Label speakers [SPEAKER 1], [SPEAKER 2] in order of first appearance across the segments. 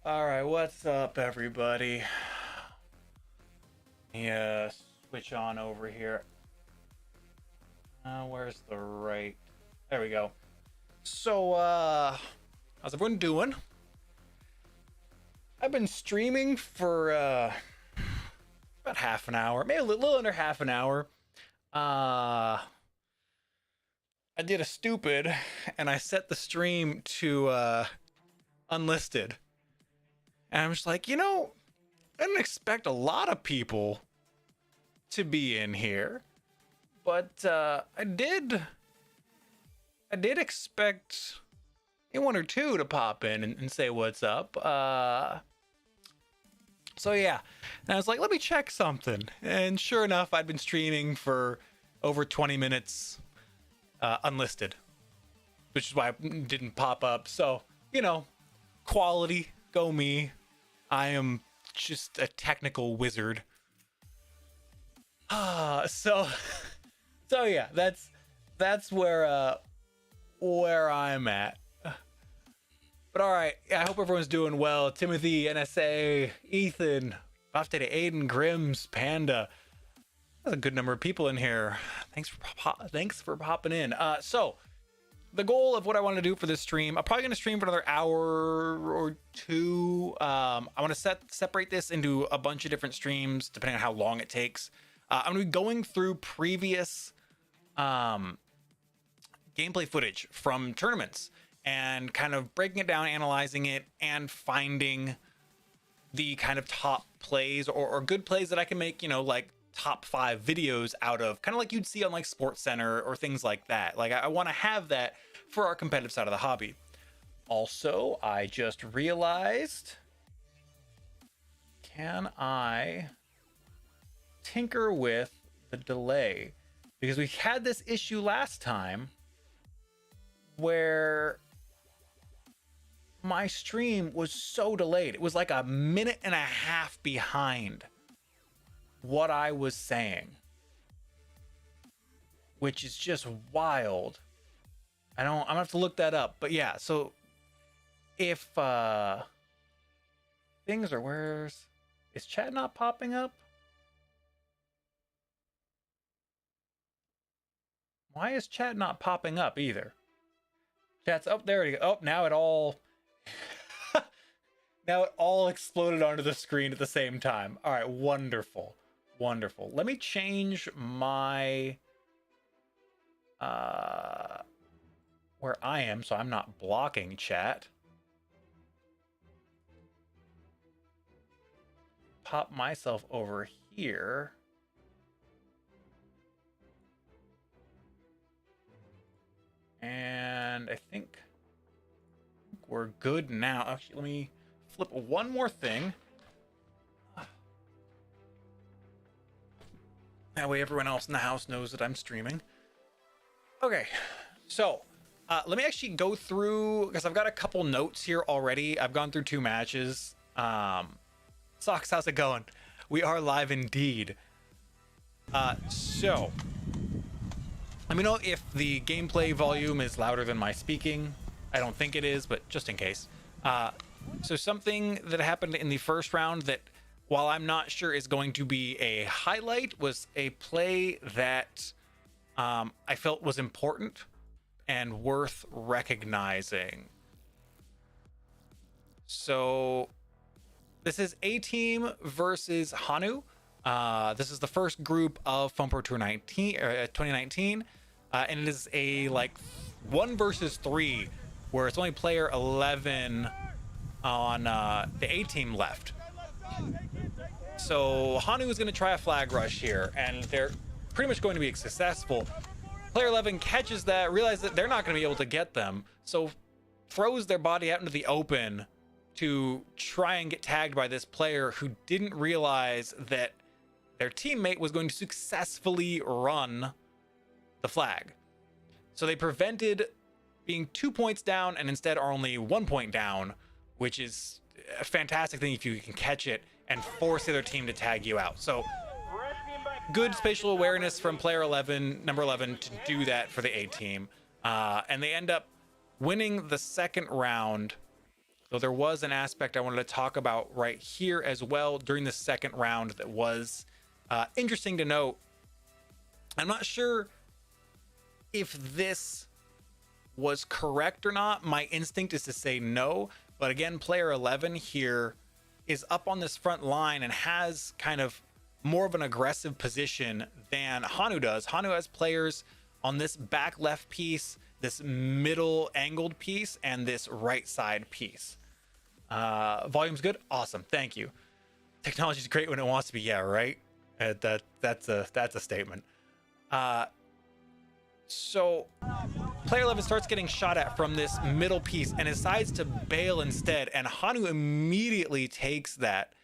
[SPEAKER 1] All right, what's up, everybody? Yeah, switch on over here. Where's the right? There we go. So, how's everyone doing? I've been streaming for about half an hour, maybe a little under half an hour. I did a stupid, and I set the stream to unlisted, and I'm just like, I didn't expect a lot of people to be in here, but I did expect one or two to pop in and say what's up. So yeah, and I was like, let me check something, and sure enough, I'd been streaming for over 20 minutes, unlisted, which is why it didn't pop up. So quality, go me. I am just a technical wizard. So so yeah, that's where I'm at. But all right, I hope everyone's doing well. Timothy, NSA, Ethan, off to Aiden, Grims, Panda. That's a good number of people in here. Thanks for popping in. So the goal of what I want to do for this stream, I'm probably going to stream for another hour or two. I want to separate this into a bunch of different streams depending on how long it takes. I'm going to be going through previous gameplay footage from tournaments and kind of breaking it down, analyzing it, and finding the kind of top plays or good plays that I can make, like top 5 videos out of, kind of like you'd see on like Sports Center or things like that. Like I want to have that for our competitive side of the hobby. Also, I just realized, can I tinker with the delay? Because we had this issue last time where my stream was so delayed. It was like a minute and a half behind what I was saying, which is just wild. I'm gonna have to look that up. But yeah, so if things are, is chat not popping up? Why is chat not popping up either? Chat's up there. Oh, now it all now it all exploded onto the screen at the same time. All right, wonderful. Let me change my where I am so I'm not blocking chat. Pop myself over here. And I think we're good now. Actually, let me flip one more thing. That way everyone else in the house knows that I'm streaming. Okay, so let me actually go through, because I've got a couple notes here already. I've gone through 2 matches. Socks, how's it going? We are live indeed. So let me know if the gameplay volume is louder than my speaking. I don't think it is, but just in case. So something that happened in the first round that, while I'm not sure is going to be a highlight, was a play that I felt was important and worth recognizing. So this is A Team versus Hanu. This is the first group of Foam Pro Tour 2019. And it is a 1 versus 3 where it's only player 11 on the A team left. So Hanu is going to try a flag rush here, and they're pretty much going to be successful. Player 11 catches that, realizes that they're not going to be able to get them, so throws their body out into the open to try and get tagged by this player who didn't realize that their teammate was going to successfully run the flag. So they prevented being 2 points down and instead are only 1 point down, which is a fantastic thing if you can catch it and force the other team to tag you out. So good spatial awareness from player 11, number 11, to do that for the A team. And they end up winning the second round So there was an aspect I wanted to talk about right here as well during the second round that was interesting to note. I'm not sure if this was correct or not. My instinct is to say no, but again, player 11 here is up on this front line and has kind of more of an aggressive position than Hanu does. Hanu has players on this back left piece, this middle angled piece, and this right side piece. Volume's good? Awesome, thank you. Technology's great when it wants to be, yeah, right? That's a statement. So player 11 starts getting shot at from this middle piece and decides to bail instead, and Hanu immediately takes that.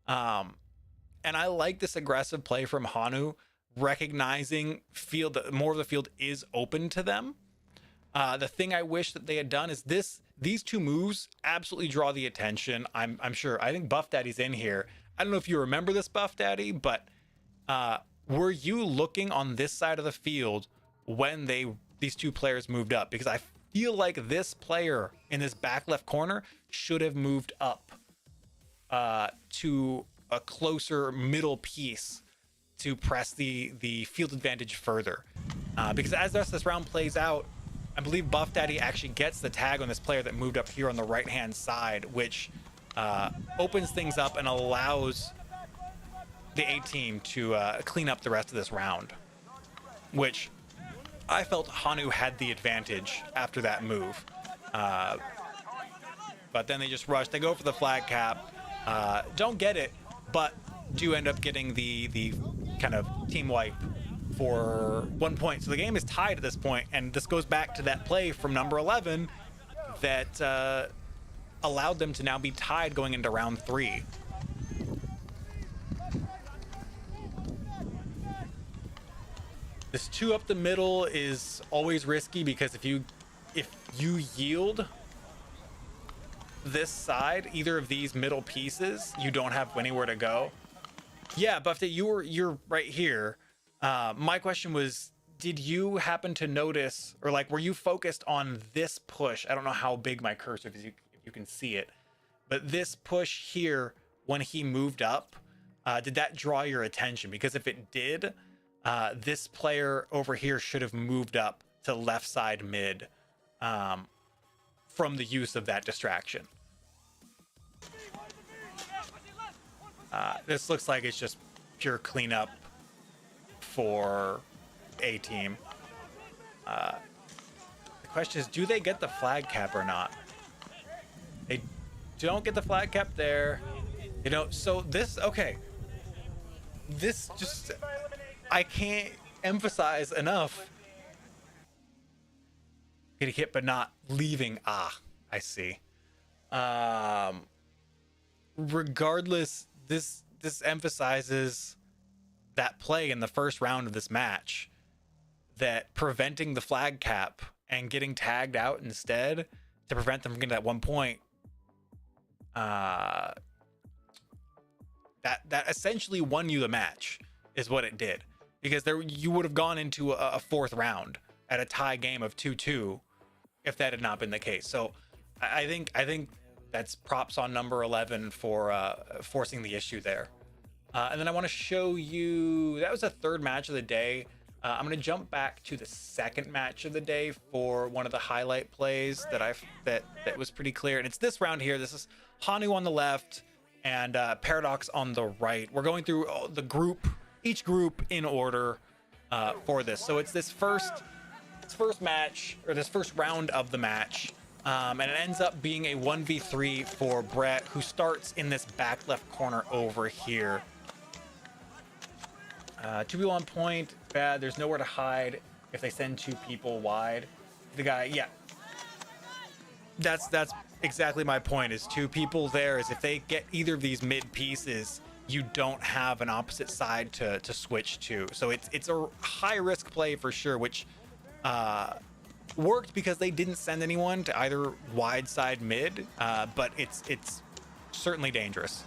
[SPEAKER 1] And I like this aggressive play from Hanu, recognizing more of the field is open to them. The thing I wish that they had done is these two moves absolutely draw the attention. I'm sure. I think Buff Daddy's in here. I don't know if you remember this, Buff Daddy, but were you looking on this side of the field when these two players moved up? Because I feel like this player in this back left corner should have moved up to a closer middle piece to press the field advantage further. Because as the rest of this round plays out, I believe Buff Daddy actually gets the tag on this player that moved up here on the right-hand side, which opens things up and allows the A team to clean up the rest of this round, which I felt Hanu had the advantage after that move. But then they just rush. They go for the flag cap. Don't get it, but do end up getting the kind of team wipe for 1 point. So the game is tied at this point, and this goes back to that play from number 11 that allowed them to now be tied going into round 3. This 2 up the middle is always risky, because if you yield this side, either of these middle pieces, you don't have anywhere to go. Yeah, Buffy, you're right here. My question was, did you happen to notice, or like, were you focused on this push? I don't know how big my cursor is, if you can see it, but this push here when he moved up, did that draw your attention? Because if it did, this player over here should have moved up to left side mid from the use of that distraction. This looks like it's just pure cleanup for A team. The question is, do they get the flag cap or not? They don't get the flag cap there. You know, so this, okay. This just, I can't emphasize enough. Getting hit but not leaving. Ah, I see. Regardless, this emphasizes that play in the first round of this match, that preventing the flag cap and getting tagged out instead to prevent them from getting that 1 point, that essentially won you the match is what it did, because you would have gone into a fourth round at a tie game of 2-2 if that had not been the case. So I think that's props on number 11 for forcing the issue there. And then I want to show you, that was the third match of the day. I'm going to jump back to the second match of the day for one of the highlight plays that was pretty clear. And it's this round here. This is Hanu on the left and Paradox on the right. We're going through each group in order for this. So it's this first match, or this first round of the match. And it ends up being a 1v3 for Brett, who starts in this back left corner over here. 2 people on point, bad. There's nowhere to hide if they send 2 people wide. The guy, yeah. That's exactly my point, is 2 people there, is if they get either of these mid pieces, you don't have an opposite side to switch to. So it's a high risk play for sure, which worked because they didn't send anyone to either wide side mid, but it's certainly dangerous.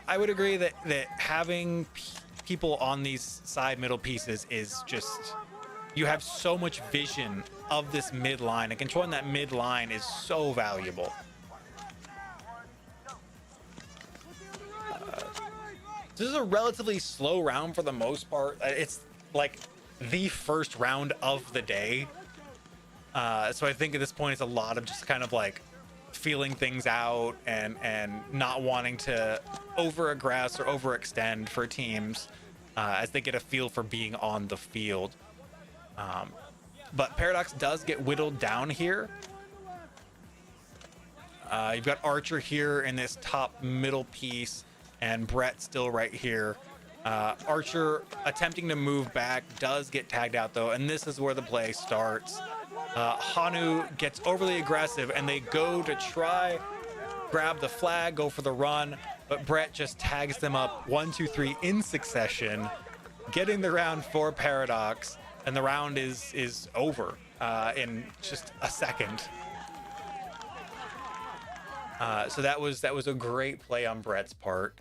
[SPEAKER 1] I would agree that having people on these side middle pieces is just you have so much vision of this mid line, and controlling that mid line is so valuable. This is a relatively slow round for the most part. It's like the first round of the day. So I think at this point it's a lot of just kind of like feeling things out and not wanting to over aggress or overextend for teams as they get a feel for being on the field. But Paradox does get whittled down here. You've got Archer here in this top middle piece, and Brett still right here. Archer attempting to move back, does get tagged out though, and this is where the play starts. Hanu gets overly aggressive, and they go to try grab the flag, go for the run, but Brett just tags them up 1, 2, 3 in succession, getting the round for Paradox, and the round is over in just a second. So that was a great play on Brett's part.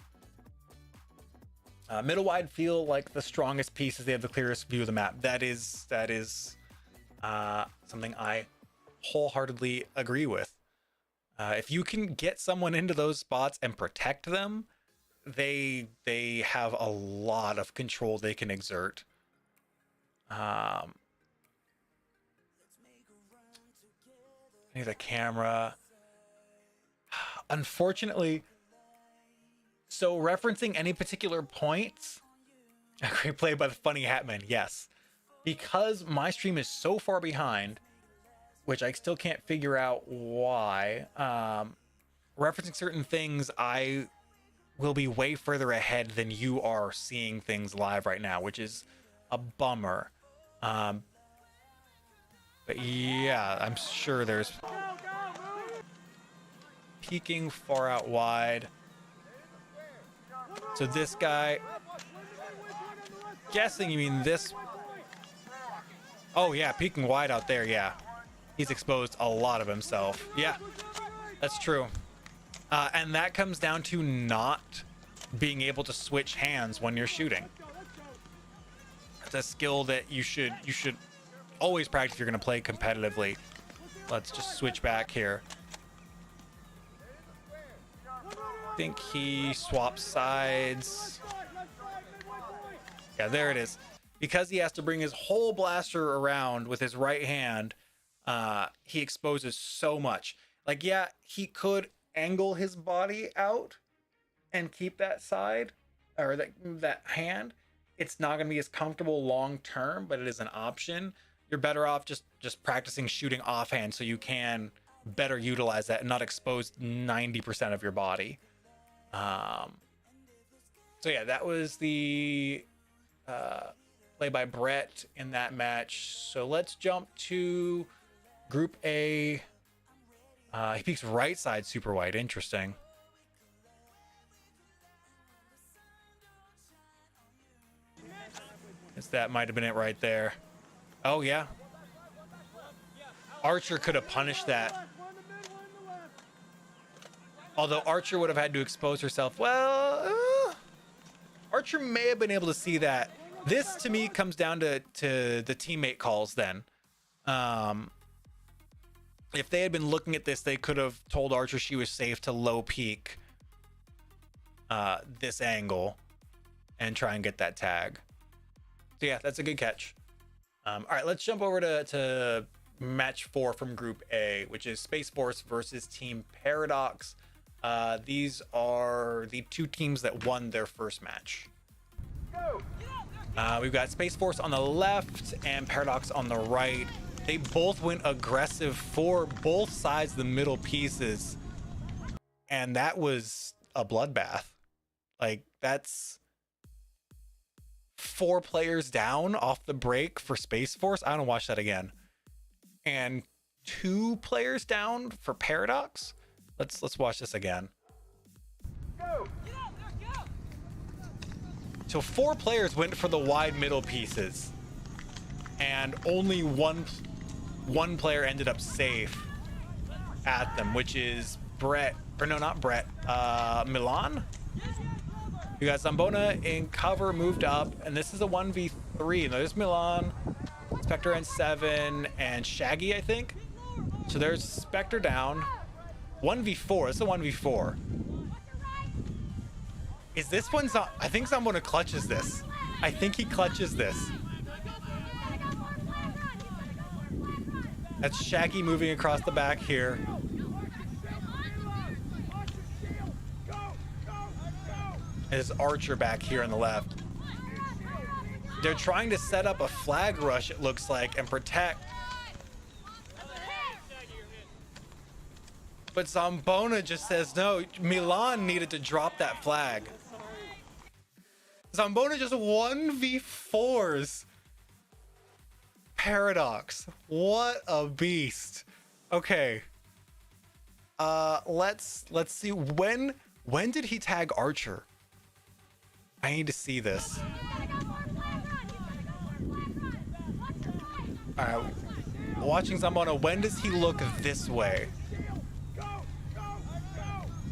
[SPEAKER 1] Middle wide feel like the strongest pieces. They have the clearest view of the map. That is something I wholeheartedly agree with. If you can get someone into those spots and protect them, they have a lot of control they can exert. I need the camera. Unfortunately, so referencing any particular points, a great play by the funny Hatman, yes. Because my stream is so far behind, which I still can't figure out why, referencing certain things, I will be way further ahead than you are seeing things live right now, which is a bummer. But yeah, I'm sure there's peeking far out wide. So this guy, guessing you mean this. Oh yeah, peeking wide out there. Yeah, he's exposed a lot of himself. Yeah, that's true. And that comes down to not being able to switch hands when you're shooting. It's a skill that you should always practice if you're going to play competitively. Let's just switch back here. I think he swaps sides. Yeah, there it is. Because he has to bring his whole blaster around with his right hand, he exposes so much. Like, yeah, he could angle his body out and keep that side or that hand. It's not going to be as comfortable long term, but it is an option. You're better off just practicing shooting offhand so you can better utilize that and not expose 90% of your body. So yeah, that was the play by Brett in that match. So let's jump to Group A. He peeks right side super wide. Interesting. Guess that might have been it right there. Oh yeah. Archer could have punished that. Although Archer would have had to expose herself. Well, Archer may have been able to see that. This to me comes down to the teammate calls then. If they had been looking at this, they could have told Archer she was safe to low peak this angle and try and get that tag. So yeah, that's a good catch. All right, let's jump over to match 4 from Group A, which is Space Force versus Team Paradox. These are the two teams that won their first match. We've got Space Force on the left and Paradox on the right. They both went aggressive for both sides of the middle pieces, and that was a bloodbath. Like, that's 4 players down off the break for Space Force. I don't watch that again. And 2 players down for Paradox. Let's watch this again. So 4 players went for the wide middle pieces, and only one player ended up safe at them, which is Brett, or no, not Brett, Milan. You got Zambona in cover, moved up, and this is a 1v3. Now there's Milan. Spectre and 7 and Shaggy, I think. So there's Spectre down. 1v4. It's a 1v4. Is this one? I think someone clutches this. I think he clutches this. That's Shaggy moving across the back here. There's Archer back here on the left. They're trying to set up a flag rush, it looks like, and protect. But Zambona just says no. Milan needed to drop that flag. Zambona just 1v4s Paradox. What a beast. Okay. Let's see. When did he tag Archer? I need to see this. All right. Watching Zambona, when does he look this way?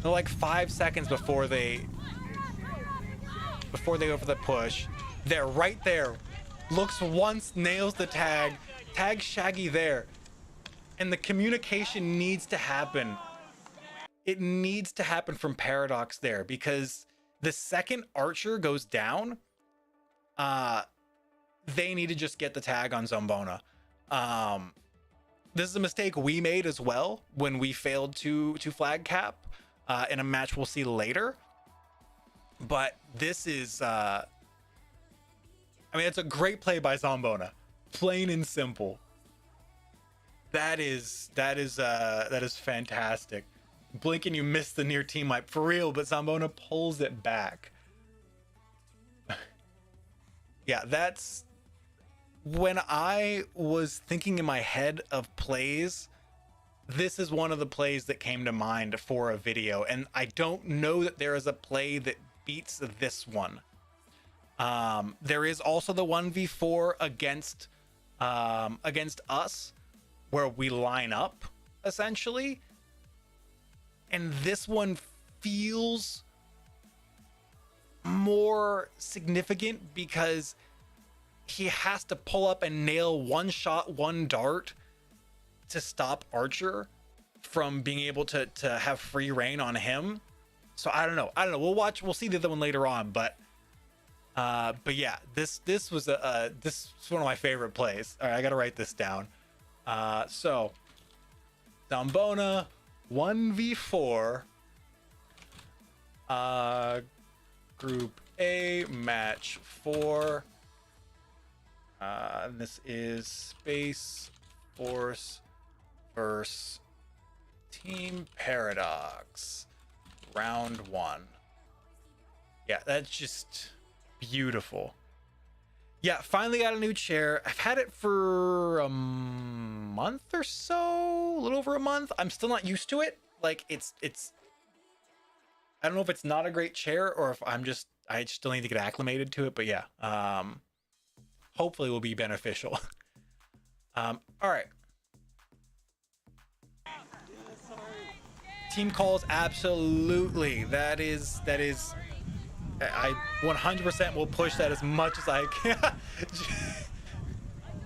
[SPEAKER 1] They're like 5 seconds before they go for the push. They're right there. Looks once, nails the tag. Tags Shaggy there. And the communication needs to happen. It needs to happen from Paradox there, because the second Archer goes down, they need to just get the tag on Zambona. This is a mistake we made as well when we failed to flag cap in a match we'll see later. But this is I mean, it's a great play by Zambona, plain and simple. That is fantastic. Blink and you miss the near team wipe for real, but Zambona pulls it back. Yeah, that's when I was thinking in my head of plays. This is one of the plays that came to mind for a video, and I don't know that there is a play that beats this one. There is also the 1v4 against us, where we line up essentially, and this one feels more significant because he has to pull up and nail one shot, one dart to stop Archer from being able to have free reign on him. So I don't know. We'll see the other one later on, but yeah, this was this is one of my favorite plays. All right, I gotta write this down. So Zambona 1v4 group A match 4. This is Space Force versus Team Paradox round 1. Yeah, that's just beautiful. Yeah, finally got a new chair. I've had it for a month or so, a little over a month. I'm still not used to it. Like it's I don't know if it's not a great chair or if I still need to get acclimated to it, but yeah. Hopefully it will be beneficial. All right. Team calls, absolutely. That is I 100% will push that as much as I can.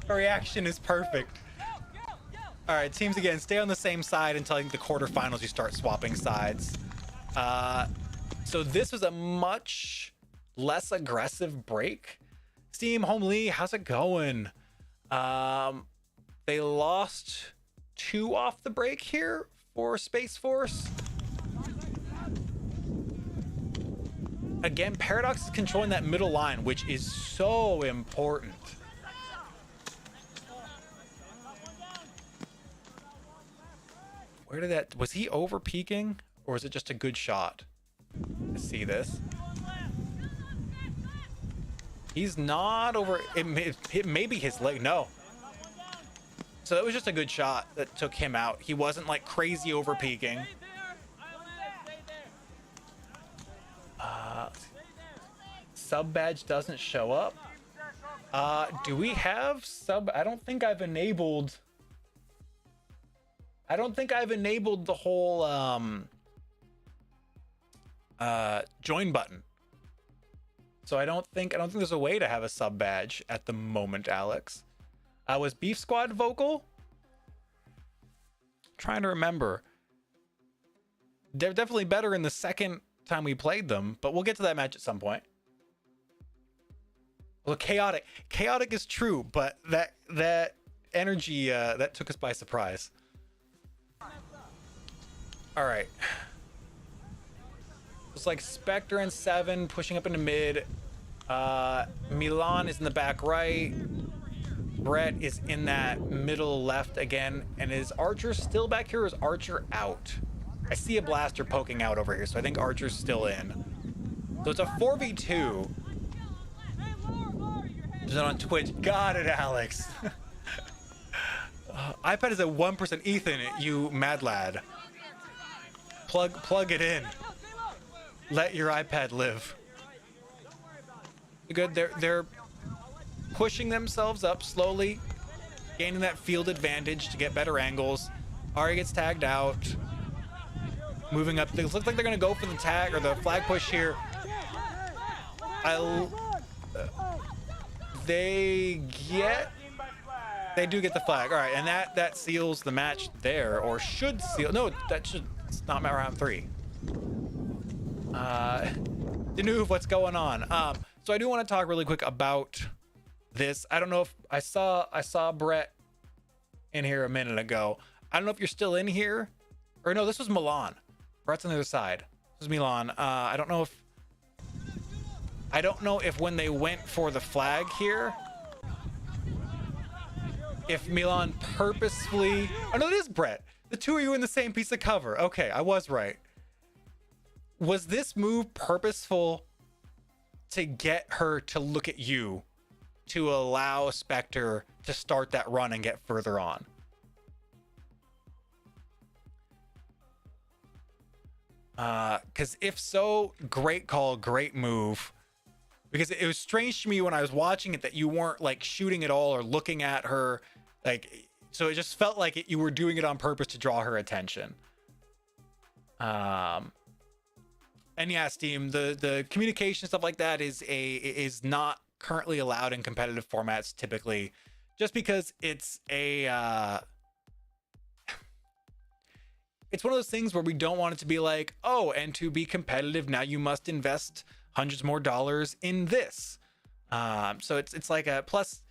[SPEAKER 1] The reaction is perfect. All right, teams again, stay on the same side until I think the quarterfinals you start swapping sides. So this was a much less aggressive break. Steam Home Lee, how's it going? They lost 2 off the break here for Space Force. Again, Paradox is controlling that middle line, which is so important. Where did that, was he over peaking or is it just a good shot? Let's see this. He's not over, it may be his leg, no. So it was just a good shot that took him out. He wasn't like crazy over peaking. Sub badge doesn't show up. Do we have sub? I don't think I've enabled the whole join button. So I don't think there's a way to have a sub badge at the moment, Alex. Was Beef Squad vocal? Trying to remember. They're definitely better in the second time we played them, but we'll get to that match at some point. Well, chaotic is true, but that energy that took us by surprise. All right, it's like Spectre and 7 pushing up into mid. Milan is in the back right. Brett is in that middle left again. And is Archer still back here, or is Archer out? I see a blaster poking out over here, so I think Archer's still in. So it's a 4v2. Is it on Twitch? Got it, Alex. iPad is at 1%. Ethan, you mad lad. Plug it in. Let your iPad live. Good. They're pushing themselves up slowly, gaining that field advantage to get better angles. Ari gets tagged out. Moving up. It looks like they're gonna go for the tag or the flag push here. They do get the flag. All right, and that seals the match there, or should seal. No, that should. It's not round 3. Danuve, what's going on? So I do want to talk really quick about this. I don't know if I saw Brett in here a minute ago. I don't know if you're still in here, or no, this was Milan. Brett's on the other side. This is Milan. I don't know if when they went for the flag here, if Milan purposefully. Oh no, it is Brett. The two of you in the same piece of cover. Okay, I was right. Was this move purposeful to get her to look at you, to allow Spectre to start that run and get further on? Because if so, great call, great move. Because it was strange to me when I was watching it that you weren't like shooting at all or looking at her, like, so it just felt like you were doing it on purpose to draw her attention. And yeah, Steam, the communication stuff like that is not currently allowed in competitive formats typically, just because it's it's one of those things where we don't want it to be like, oh, and to be competitive now you must invest hundreds more dollars in this. So it's like a plus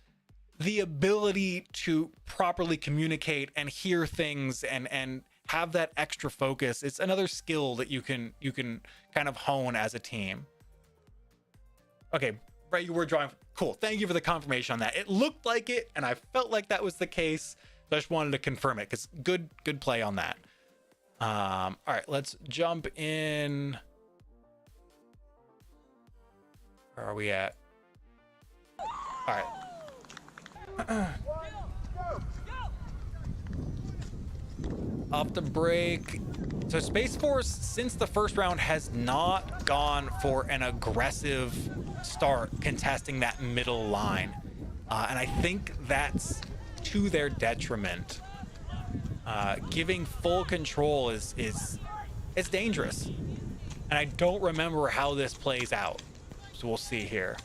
[SPEAKER 1] the ability to properly communicate and hear things and have that extra focus. It's another skill that you can kind of hone as a team. Okay, right, you were drawing. Cool. Thank you for the confirmation on that. It looked like it, and I felt like that was the case. So I just wanted to confirm it because good play on that. All right, let's jump in. Where are we at? All right. Off the break. So Space Force, since the first round, has not gone for an aggressive start contesting that middle line. And I think that's to their detriment. Giving full control is dangerous. And I don't remember how this plays out. So we'll see here.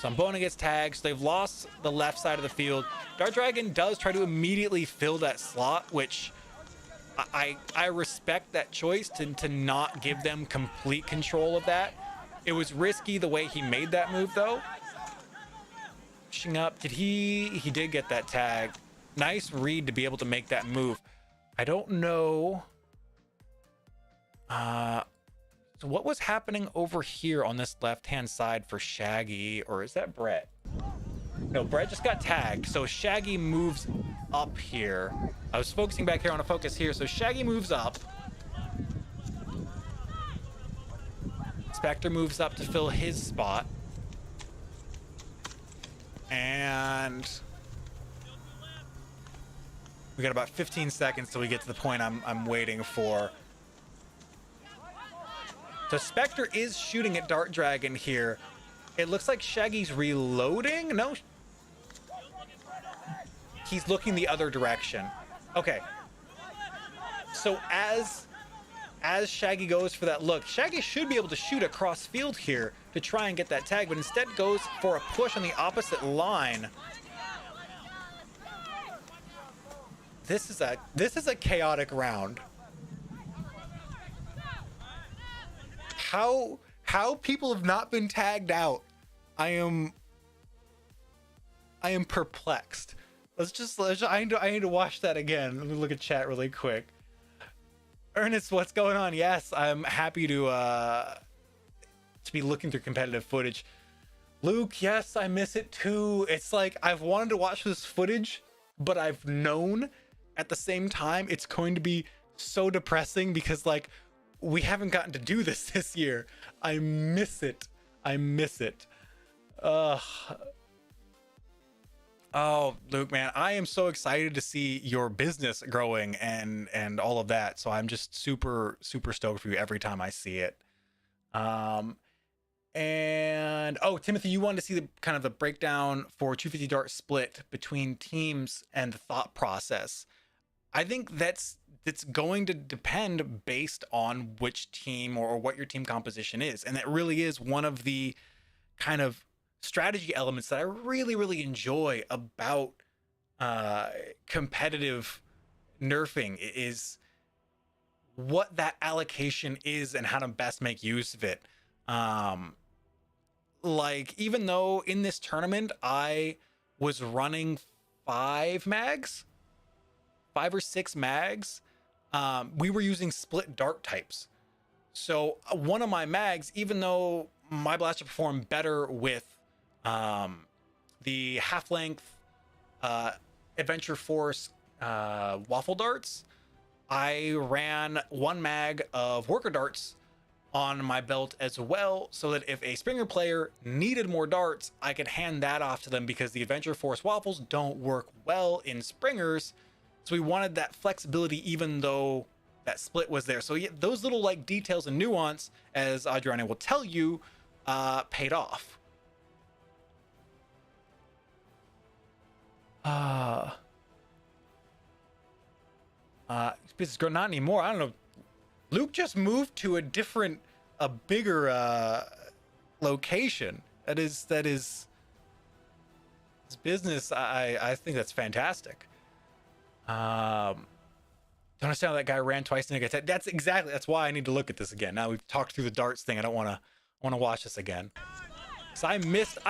[SPEAKER 1] Zambona gets tagged, so they've lost the left side of the field. Dart Dragon does try to immediately fill that slot, which I respect that choice to not give them complete control of that. It was risky the way he made that move, though. Pushing up, he did get that tag. Nice read to be able to make that move. I don't know. So what was happening over here on this left-hand side for Shaggy, or is that Brett? No, Brett just got tagged, so Shaggy moves up here. I was focusing back here, I want to focus here. So Shaggy moves up. Spectre moves up to fill his spot. And we got about 15 seconds till we get to the point I'm waiting for. So Spectre is shooting at Dart Dragon here. It looks like Shaggy's reloading. No. He's looking the other direction. Okay. So as Shaggy goes for that look, Shaggy should be able to shoot across field here, to try and get that tag, but instead goes for a push on the opposite line. This is a chaotic round. How people have not been tagged out. I am perplexed. I need to watch that again. Let me look at chat really quick. Ernest, what's going on? Yes, I'm happy to be looking through competitive footage. Luke, yes, I miss it too. It's like I've wanted to watch this footage, but I've known at the same time it's going to be so depressing because like we haven't gotten to do this year. I miss it. Oh, Luke, man, I am so excited to see your business growing and all of that. So I'm just super stoked for you every time I see it. And oh, Timothy, you wanted to see the kind of the breakdown for 250 dart split between teams and the thought process. I think it's going to depend based on which team or what your team composition is. And that really is one of the kind of strategy elements that I really enjoy about competitive nerfing is what that allocation is and how to best make use of it. Like, even though in this tournament I was running 5 or 6 mags, we were using split dart types. So one of my mags, even though my blaster performed better with the half-length Adventure Force waffle darts, I ran 1 mag of worker darts on my belt as well, so that if a Springer player needed more darts, I could hand that off to them because the Adventure Force waffles don't work well in Springers. So we wanted that flexibility even though that split was there. So yeah, those little like details and nuance, as Adriana will tell you, paid off. Business girl, not anymore. I don't know. Luke just moved to a bigger location. That is his business. I think that's fantastic. Don't understand how that guy ran twice and get that's why I need to look at this again. Now we've talked through the darts thing. I want to watch this again. So I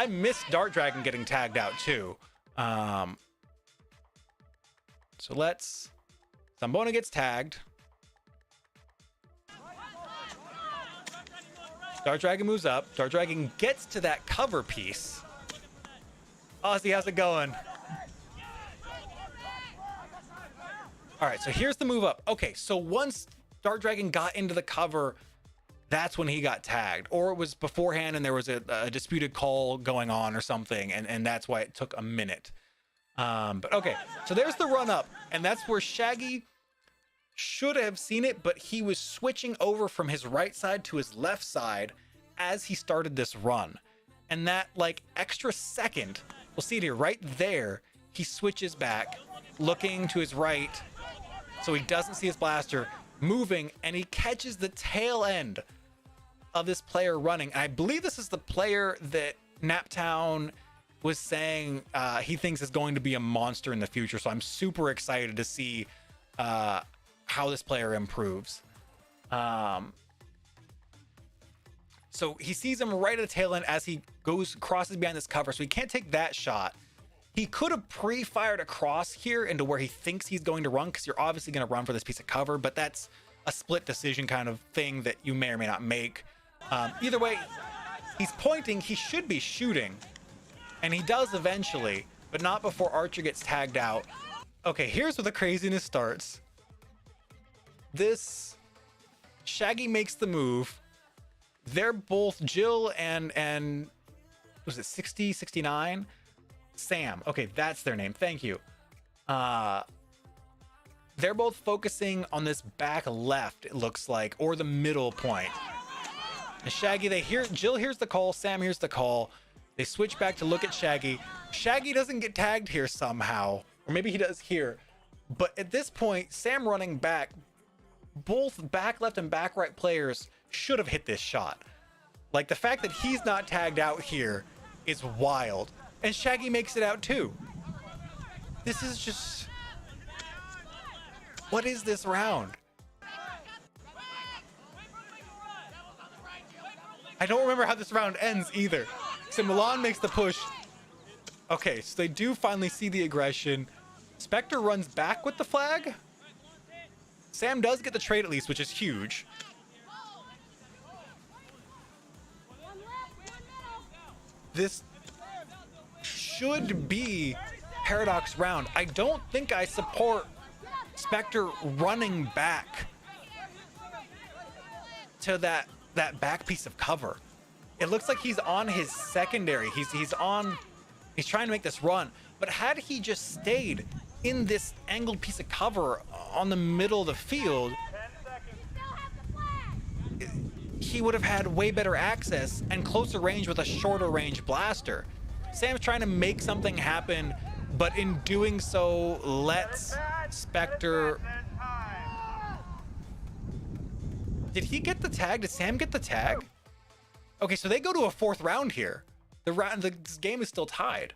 [SPEAKER 1] missed Dart Dragon getting tagged out too. So Zambona gets tagged. Dart Dragon moves up. Dart Dragon gets to that cover piece. Ozzy, how's it going? All right, so here's the move up. Okay, so once Dart Dragon got into the cover, that's when he got tagged. Or it was beforehand and there was a disputed call going on or something, and that's why it took a minute. But okay, so there's the run up, and that's where Shaggy should have seen it, but he was switching over from his right side to his left side as he started this run. And that like extra second, we'll see it here, right there, he switches back, looking to his right, so he doesn't see his blaster moving, and he catches the tail end of this player running. And I believe this is the player that Naptown was saying he thinks is going to be a monster in the future. So I'm super excited to see how this player improves. So he sees him right at the tail end as he crosses behind this cover, so he can't take that shot. He could have pre-fired across here into where he thinks he's going to run, because you're obviously going to run for this piece of cover, but that's a split decision kind of thing that you may or may not make. Either way, he's pointing, he should be shooting, and he does eventually, but not before Archer gets tagged out. Okay, here's where the craziness starts. This Shaggy makes the move. They're both Jill and was it 60, 69? Sam. Okay, that's their name. Thank you. They're both focusing on this back left, it looks like, or the middle point. And Shaggy, Jill hears the call, Sam hears the call. They switch back to look at Shaggy. Shaggy doesn't get tagged here somehow, or maybe he does here. But at this point, Sam running back, both back left and back right players should have hit this shot. Like, the fact that he's not tagged out here is wild. And Shaggy makes it out too. This is just... What is this round? I don't remember how this round ends either. So Milan makes the push. Okay, so they do finally see the aggression. Spectre runs back with the flag. Sam does get the trade at least, which is huge. This should be Paradox round. I don't think I support Spectre running back to that back piece of cover. It looks like he's on his secondary. He's trying to make this run. But had he just stayed in this angled piece of cover on the middle of the field, he would have had way better access and closer range with a shorter range blaster. Sam's trying to make something happen, but in doing so, lets Spectre... Did he get the tag? Did Sam get the tag? Okay, so they go to a fourth round here. The game is still tied.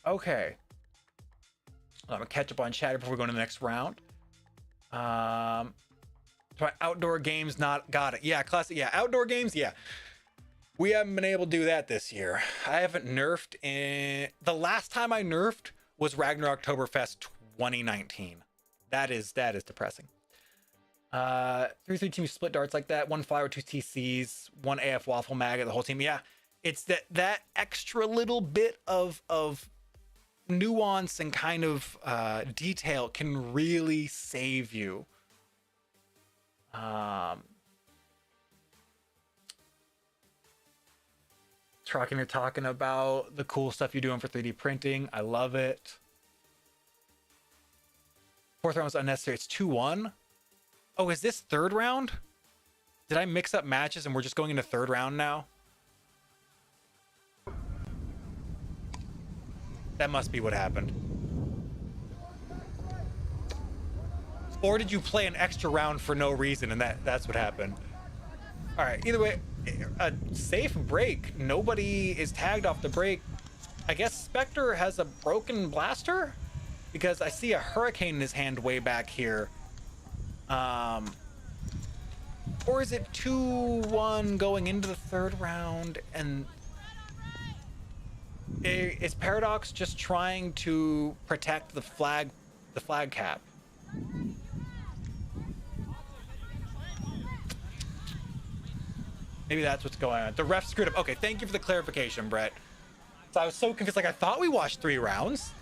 [SPEAKER 1] Okay. I'm gonna catch up on chat before we go to the next round. Outdoor games, not got it. Yeah, classic. Yeah, outdoor games. Yeah, we haven't been able to do that this year. I haven't nerfed in... The last time I nerfed was Ragnarok Oktoberfest 2019. That is depressing. 3-3 team split darts like that. 1 flower, 2 TCs, 1 AF waffle mag at the whole team. Yeah, it's that extra little bit of nuance and kind of detail can really save you. You're talking about the cool stuff you're doing for 3D printing. I love it. Fourth round was unnecessary. It's 2-1. Oh, is this third round? Did I mix up matches and we're just going into third round now? That must be what happened. Or did you play an extra round for no reason and that's what happened? All right, either way, a safe break. Nobody is tagged off the break. I guess Spectre has a broken blaster because I see a hurricane in his hand way back here. Or is it 2-1 going into the third round and is Paradox just trying to protect the flag cap? Maybe that's what's going on. The ref screwed up. Okay, thank you for the clarification, Brett. So I was so confused. Like, I thought we watched 3 rounds.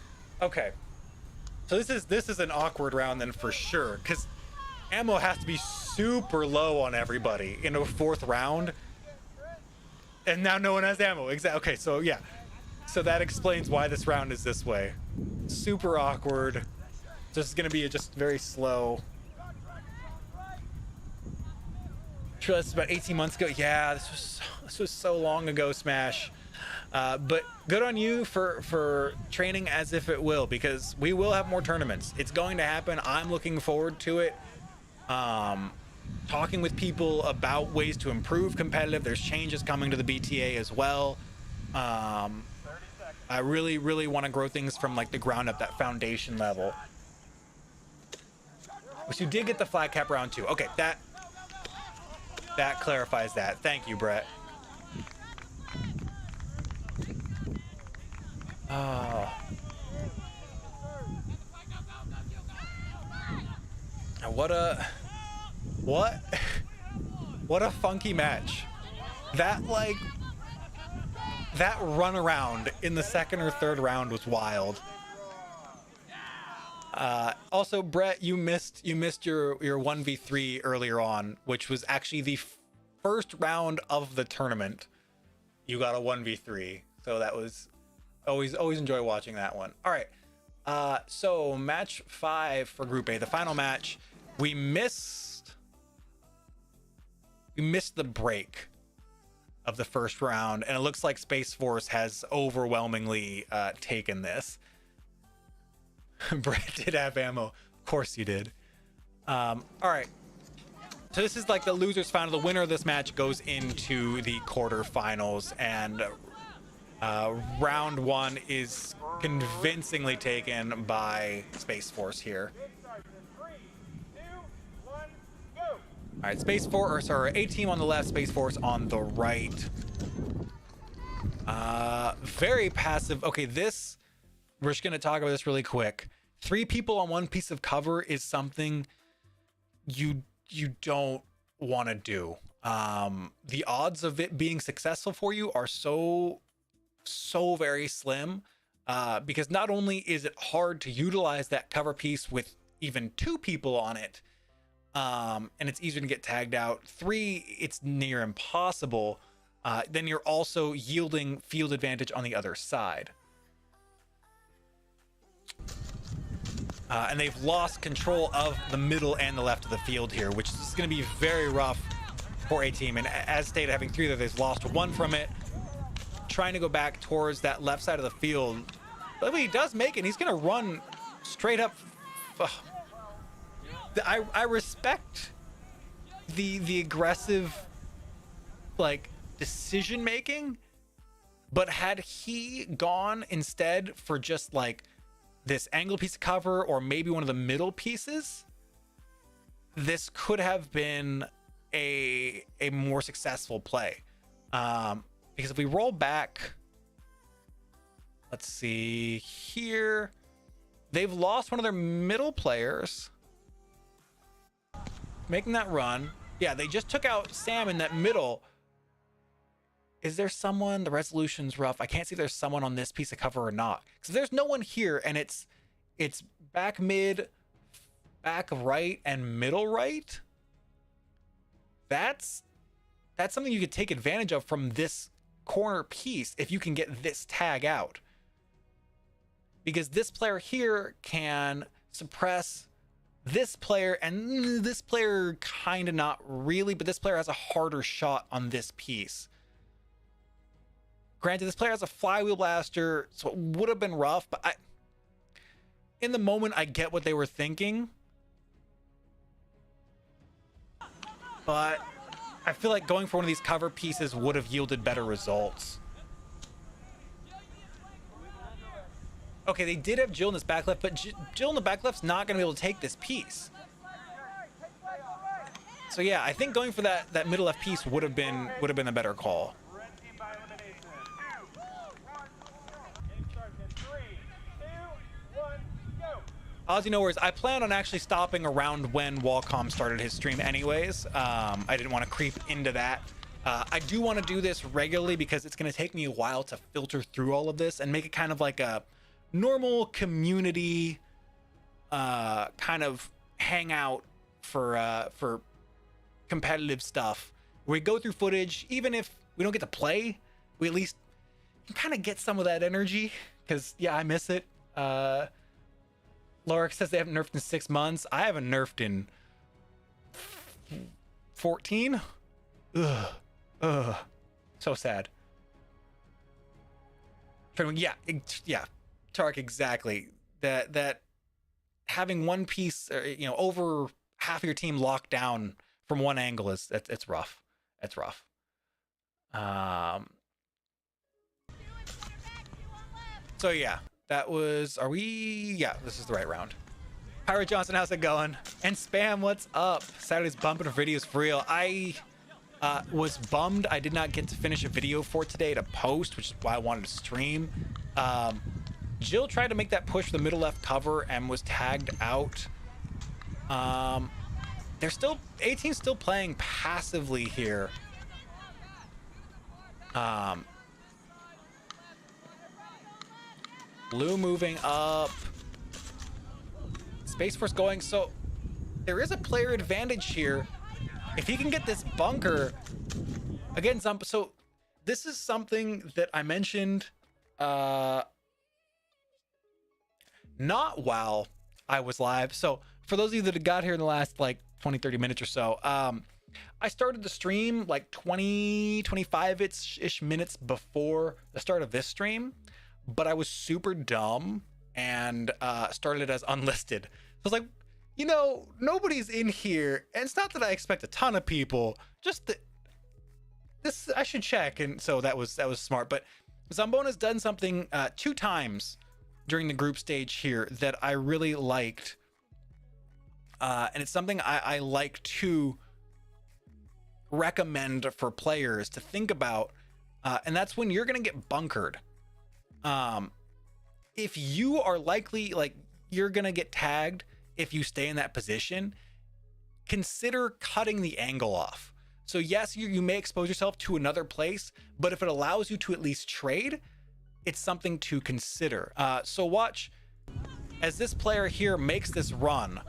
[SPEAKER 1] Okay. So this is an awkward round then for sure, because ammo has to be super low on everybody in a fourth round. And now no one has ammo. Exactly. Okay, so yeah. So that explains why this round is this way. Super awkward. This is going to be just very slow. Sure, that's about 18 months ago. Yeah, this was so long ago, Smash. But good on you for training as if it will, because we will have more tournaments. It's going to happen. I'm looking forward to it. Talking with people about ways to improve competitive. There's changes coming to the BTA as well. I really, really want to grow things from like the ground up, that foundation level. Which you did get the flag cap round 2. Okay, that clarifies that. Thank you, Brett. Oh. What a funky match. That run around in the second or third round was wild. Also, Brett, you missed your 1v3 earlier on, which was actually the first round of the tournament. You got a 1v3, so that was always enjoy watching that one. All right, so match 5 for Group A, the final match. We missed the break of the first round, and it looks like Space Force has overwhelmingly taken this. Brett did have ammo. Of course you did. All right. So this is like the losers final. The winner of this match goes into the quarterfinals, and round 1 is convincingly taken by Space Force here. All right, Space Force, or sorry, A-Team on the left, Space Force on the right. Very passive. Okay, this, we're just gonna talk about this really quick. 3 people on one piece of cover is something you don't want to do. The odds of it being successful for you are so very slim, because not only is it hard to utilize that cover piece with even 2 people on it, and it's easier to get tagged out. 3, it's near impossible. Then you're also yielding field advantage on the other side. And they've lost control of the middle and the left of the field here, which is going to be very rough for A-Team. And as stated, having 3 there, they've lost 1 from it. Trying to go back towards that left side of the field. But he does make it. He's going to run straight up. I respect the aggressive, like, decision making, but had he gone instead for just like this angle piece of cover, or maybe one of the middle pieces, this could have been a more successful play. Because if we roll back, let's see here, they've lost one of their middle players making that run. Yeah, they just took out Sam in that middle. Is there someone? The resolution's rough. I can't see if there's someone on this piece of cover or not. Because there's no one here, and it's back mid, back right, and middle right. That's something you could take advantage of from this corner piece if you can get this tag out. Because this player here can suppress this player, and this player kind of not really, but this player has a harder shot on this piece. Granted, this player has a flywheel blaster, so it would have been rough, but in the moment, I get what they were thinking. But I feel like going for one of these cover pieces would have yielded better results. Okay, they did have Jill in this back left, but Jill in the back left's not going to be able to take this piece. So yeah, I think going for that middle left piece would have been a better call. Ozzy, no worries. I plan on actually stopping around when Wacom started his stream anyways. I didn't want to creep into that. I do want to do this regularly because it's going to take me a while to filter through all of this and make it kind of like a normal community kind of hangout for competitive stuff. We go through footage, even if we don't get to play, we at least kind of get some of that energy, because yeah, I miss it. Lorik says they haven't nerfed in 6 months. I haven't nerfed in 14. Ugh. So sad. Yeah, Tark, exactly. That having one piece, over half of your team locked down from one angle it's rough. It's rough. So yeah. That was, yeah, this is the right round. Pirate Johnson, how's it going? And Spam, what's up? Saturday's bumping for videos for real. I was bummed I did not get to finish a video for today to post, which is why I wanted to stream. Jill tried to make that push for the middle left cover and was tagged out. They're still, A-Team's still playing passively here. Blue moving up. Space Force going. So there is a player advantage here. If he can get this bunker again, so this is something that I mentioned not while I was live. So for those of you that got here in the last like 20-30 minutes or so, I started the stream like 25-ish minutes before the start of this stream. But I was super dumb and started it as unlisted. So I was like, you know, nobody's in here, and it's not that I expect a ton of people, just that this I should check. And so that was smart. But Zambona's done something 2 times during the group stage here that I really liked, and it's something I like to recommend for players to think about, and that's when you're gonna get bunkered. If you are likely, like, you're gonna get tagged if you stay in that position, consider cutting the angle off. So yes, you may expose yourself to another place, but if it allows you to at least trade, it's something to consider. So watch as this player here makes this run.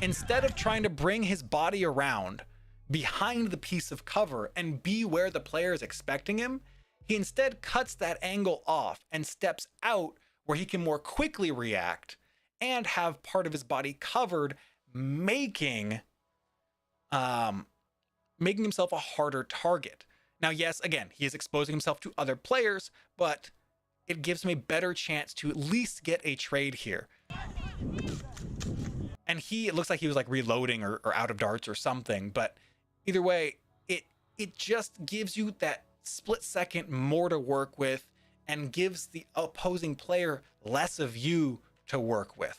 [SPEAKER 1] Instead of trying to bring his body around behind the piece of cover and be where the player is expecting him, he instead cuts that angle off and steps out where he can more quickly react and have part of his body covered, making himself a harder target. Now, yes, again, he is exposing himself to other players, but it gives him a better chance to at least get a trade here. And it looks like he was like reloading or out of darts or something, but either way, it just gives you that split second more to work with and gives the opposing player less of you to work with.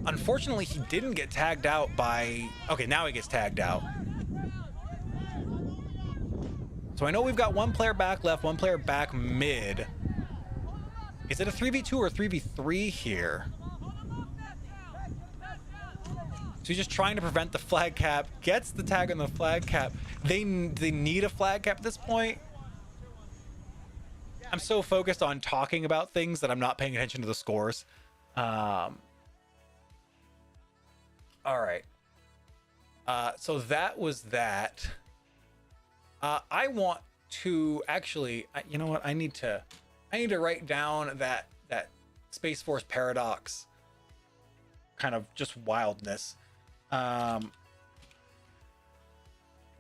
[SPEAKER 1] Unfortunately, he didn't get tagged out by... Okay, now he gets tagged out. So I know we've got 1 player back left, 1 player back mid. Is it a 3v2 or a 3v3 here? So he's just trying to prevent the flag cap, gets the tag on the flag cap. They need a flag cap at this point. I'm so focused on talking about things that I'm not paying attention to the scores. All right. So that was that. I want to actually, you know what? I need to write down that Space Force paradox kind of just wildness. I'm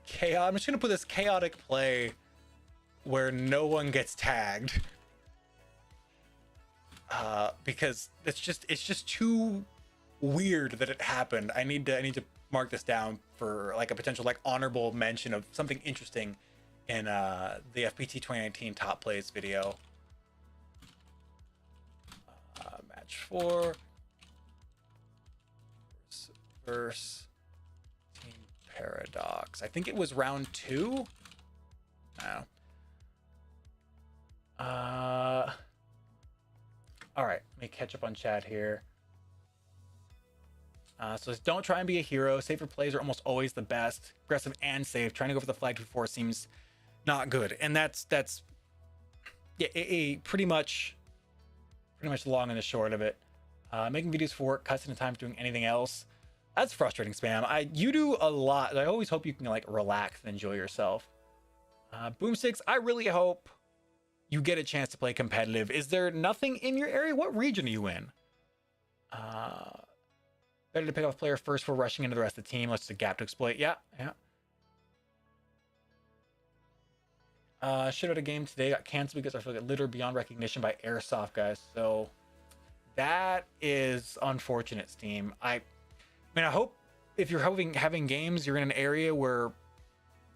[SPEAKER 1] just gonna put this chaotic play where no one gets tagged, because it's just too weird that it happened. I need to mark this down for like a potential like honorable mention of something interesting in the FPT 2019 top plays video. Match 4 versus Team Paradox. I think it was round 2. No. All right, let me catch up on chat here. So don't try and be a hero. Safer plays are almost always the best. Aggressive and safe. Trying to go for the flag before seems not good. And that's yeah, pretty much the long and the short of it. Making videos for work, cuts into time for doing anything else. That's frustrating, Spam. You do a lot. I always hope you can like relax and enjoy yourself. Boomsticks, I really hope you get a chance to play competitive. Is there nothing in your area? What region are you in? Better to pick off player first for rushing into the rest of the team. Let's the gap to exploit. Yeah. Shit out of game today got canceled because I feel like littered beyond recognition by Airsoft guys. So that is unfortunate, Steam. I mean, I hope if you're having games, you're in an area where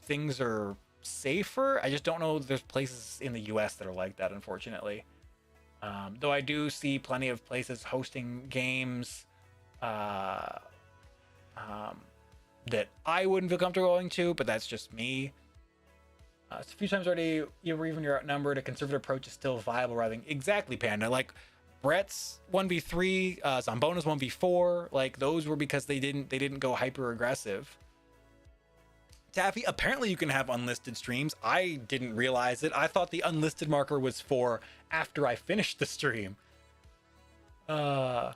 [SPEAKER 1] things are safer. I just don't know there's places in the US that are like that, unfortunately. Though I do see plenty of places hosting games that I wouldn't feel comfortable going to, but that's just me. So a few times already, even you're outnumbered, a conservative approach is still viable rather than exactly Panda. Like Brett's 1v3, Zambona's 1v4, like those were because they didn't go hyper aggressive. Taffy, apparently you can have unlisted streams. I didn't realize it. I thought the unlisted marker was for after I finished the stream. Got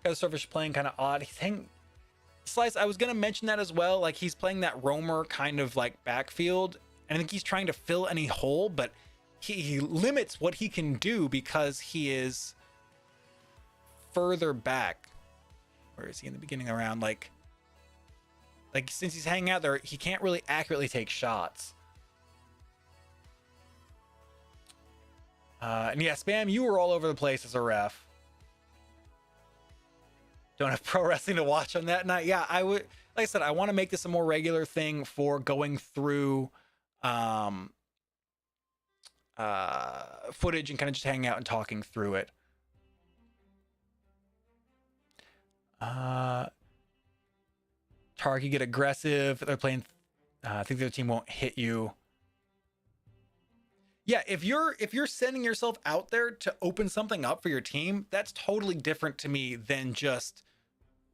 [SPEAKER 1] the Surface playing kind of odd. He's hanging. Slice, I was gonna mention that as well. Like he's playing that roamer kind of like backfield, and I think he's trying to fill any hole, but he limits what he can do because he is further back. Where is he in the beginning around? Like since he's hanging out there, he can't really accurately take shots. And yeah, Spam, you were all over the place as a ref. Don't have pro wrestling to watch on that night. Yeah, I would, like I said, I want to make this a more regular thing for going through footage and kind of just hanging out and talking through it. Tarky, get aggressive. They're playing. I think the other team won't hit you. Yeah, if you're sending yourself out there to open something up for your team, that's totally different to me than just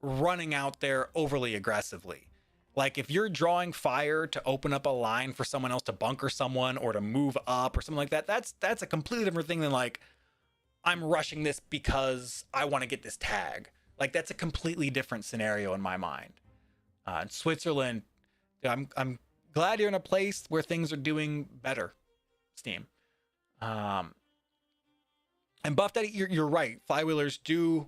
[SPEAKER 1] running out there overly aggressively. Like if you're drawing fire to open up a line for someone else to bunker someone or to move up or something like that, that's a completely different thing than like I'm rushing this because I want to get this tag. Like that's a completely different scenario in my mind. In Switzerland, I'm glad you're in a place where things are doing better, Steam. And Buff Daddy, you're right. Flywheelers do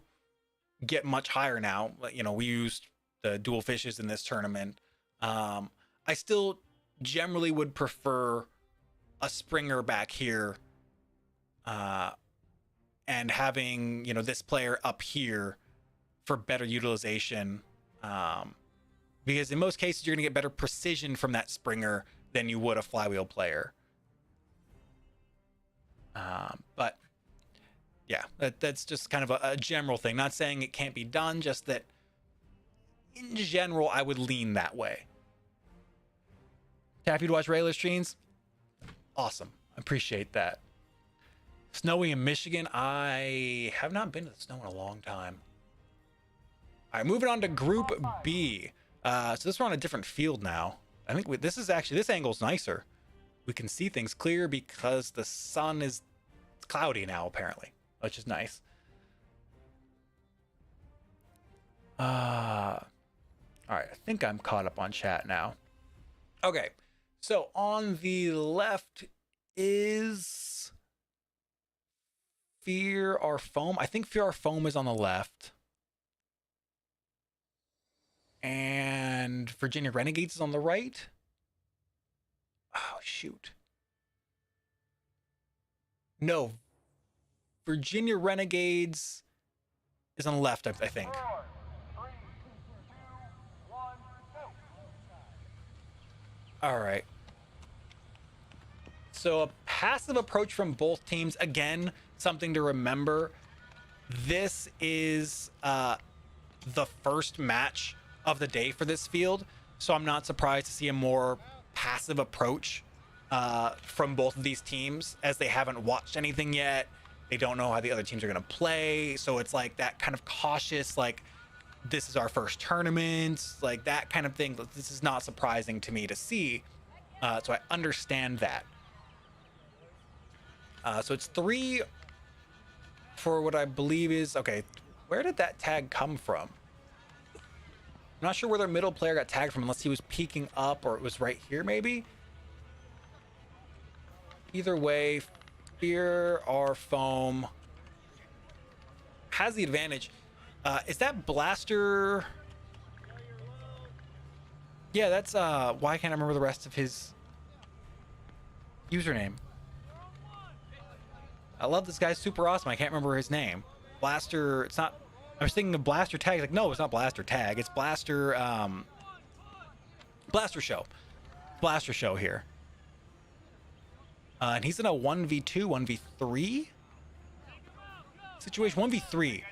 [SPEAKER 1] get much higher now. You know, we used the dual fishes in this tournament. I still generally would prefer a Springer back here, and having, you know, this player up here for better utilization, because in most cases you're gonna get better precision from that Springer than you would a flywheel player. But yeah, that's just kind of a general thing. Not saying it can't be done, just that in general, I would lean that way. Happy to watch Rayler streams. Awesome. I appreciate that. Snowy in Michigan. I have not been to the snow in a long time. All right, moving on to Group B. So this we're on a different field now. I think this is actually, this angle's nicer. We can see things clear because the sun is cloudy now, apparently, which is nice. All right, I think I'm caught up on chat now. Okay, so on the left is Fear Our Foam. I think Fear Our Foam is on the left. And Virginia Renegades is on the right. Oh, shoot. No. Virginia Renegades is on the left, I think.
[SPEAKER 2] 4, 3, 2, 1, go.
[SPEAKER 1] All right. So a passive approach from both teams. Again, something to remember. This is the first match of the day for this field, so I'm not surprised to see a more passive approach from both of these teams, as they haven't watched anything yet. They don't know how the other teams are going to play, so it's like that kind of cautious, like, this is our first tournament, like that kind of thing. This is not surprising to me to see, so I understand that. So it's 3 for what I believe is, okay, where did that tag come from? I'm not sure where their middle player got tagged from, unless he was peeking up or it was right here maybe. Either way, Fear Our Foam has the advantage. Is that Blaster? Yeah, that's why can't I remember the rest of his username? I love this guy, super awesome. I can't remember his name. Blaster, it's not, I was thinking of Blaster Tag. Like, no, it's not Blaster Tag. It's Blaster, Blaster Show. Blaster Show here. And he's in a 1v2, 1v3 situation. 1v3.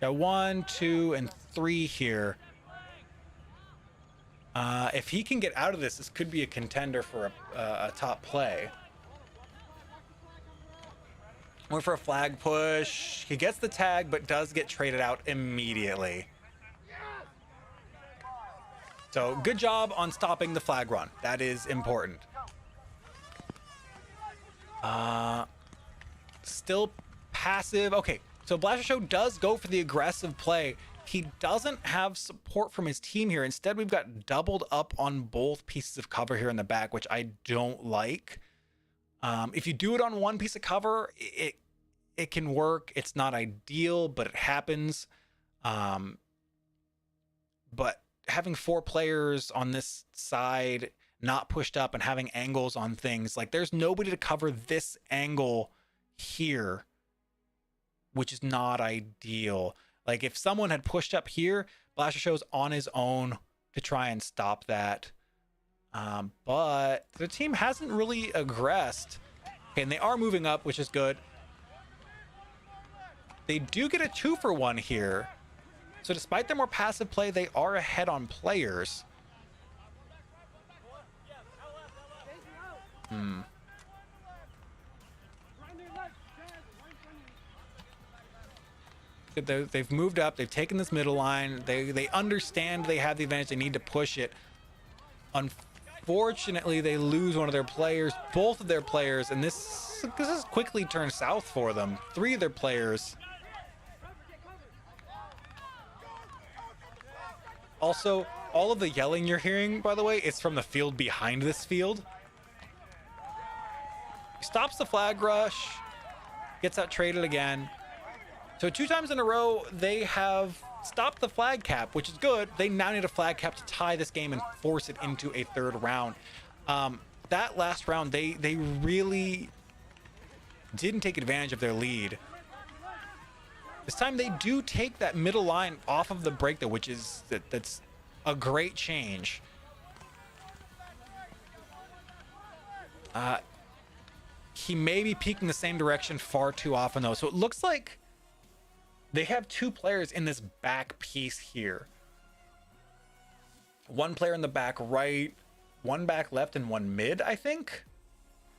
[SPEAKER 1] Got 1, 2, and 3 here. If he can get out of this could be a contender for a top play. Went for a flag push. He gets the tag, but does get traded out immediately. So good job on stopping the flag run. That is important. Still passive. Okay, so Blaster Show does go for the aggressive play. He doesn't have support from his team here. Instead, we've got doubled up on both pieces of cover here in the back, which I don't like. If you do it on one piece of cover, it can work. It's not ideal, but it happens. But having 4 players on this side, not pushed up and having angles on things, like there's nobody to cover this angle here, which is not ideal. Like if someone had pushed up here, Blaster Show's on his own to try and stop that. But the team hasn't really aggressed. Okay, and they are moving up, which is good. They do get a 2-for-1 here. So despite their more passive play, they are ahead on players. They've moved up. They've taken this middle line. They understand they have the advantage. They need to push it. Unfortunately, they lose one of their players, both of their players, and this has quickly turned south for them. 3 of their players. Also, all of the yelling you're hearing, by the way, is from the field behind this field. He stops the flag rush, gets out traded again. So 2 times in a row, they have stopped the flag cap, which is good. They now need a flag cap to tie this game and force it into a 3rd round. That last round, they really didn't take advantage of their lead. This time they do take that middle line off of the break, though, which is that's a great change. He may be peeking the same direction far too often, though. So it looks like they have 2 players in this back piece here. 1 player in the back right, 1 back left, and 1 mid, I think.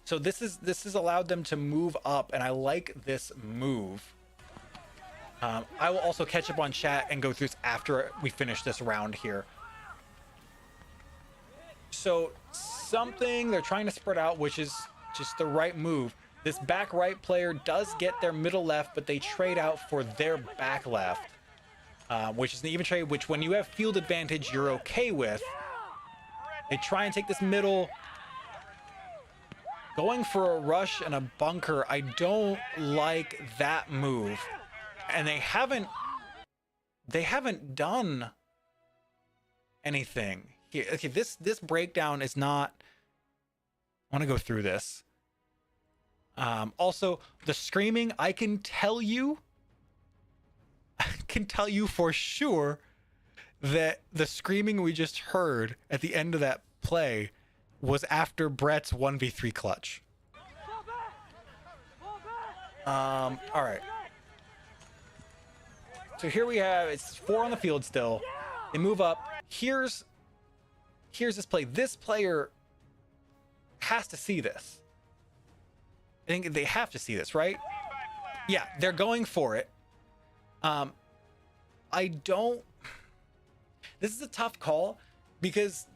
[SPEAKER 1] So this has allowed them to move up, and I like this move. I will also catch up on chat and go through this after we finish this round here. So they're trying to spread out, which is just the right move. This back right player does get their middle left, but they trade out for their back left, which is an even trade, which when you have field advantage, you're okay with. They try and take this middle. Going for a rush and a bunker, I don't like that move. And they haven't done anything here. Okay, this breakdown is not. I want to go through this. Also, the screaming, I can tell you for sure that the screaming we just heard at the end of that play was after Brett's 1v3 clutch. All right. So here we have, it's 4 on the field still. They move up. Here's this play. This player has to see this. I think they have to see this, right? Yeah, they're going for it. This is a tough call because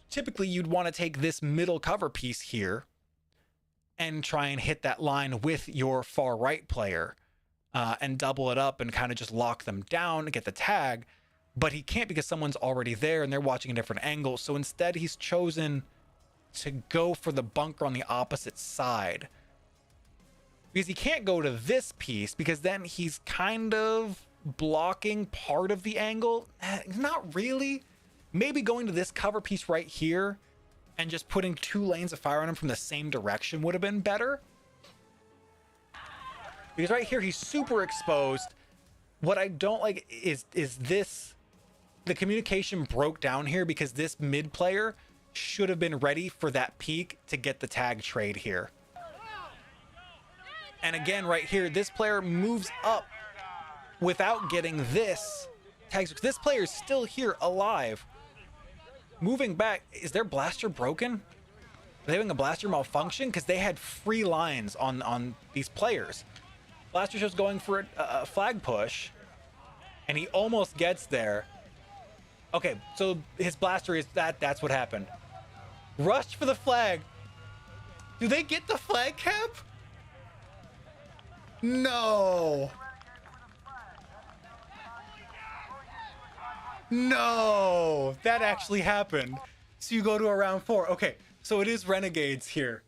[SPEAKER 1] typically you'd want to take this middle cover piece here and try and hit that line with your far right player. And double it up and kind of just lock them down and get the tag. But he can't because someone's already there and they're watching a different angle. So instead, he's chosen to go for the bunker on the opposite side. Because he can't go to this piece because then he's kind of blocking part of the angle. Not really. Maybe going to this cover piece right here and just putting 2 lanes of fire on him from the same direction would have been better. Because right here, he's super exposed. What I don't like is this. The communication broke down here because this mid player should have been ready for that peak to get the tag trade here. And again, right here, this player moves up without getting this tag. This player is still here alive. Moving back, is their blaster broken? Are they having a blaster malfunction? Because they had free lines on these players. Blaster Show's going for a flag push, and he almost gets there. Okay, so his blaster is that's what happened. Rushed for the flag. Do they get the flag cap? No. No, that actually happened. So you go to a round 4. Okay, so it is Renegades here.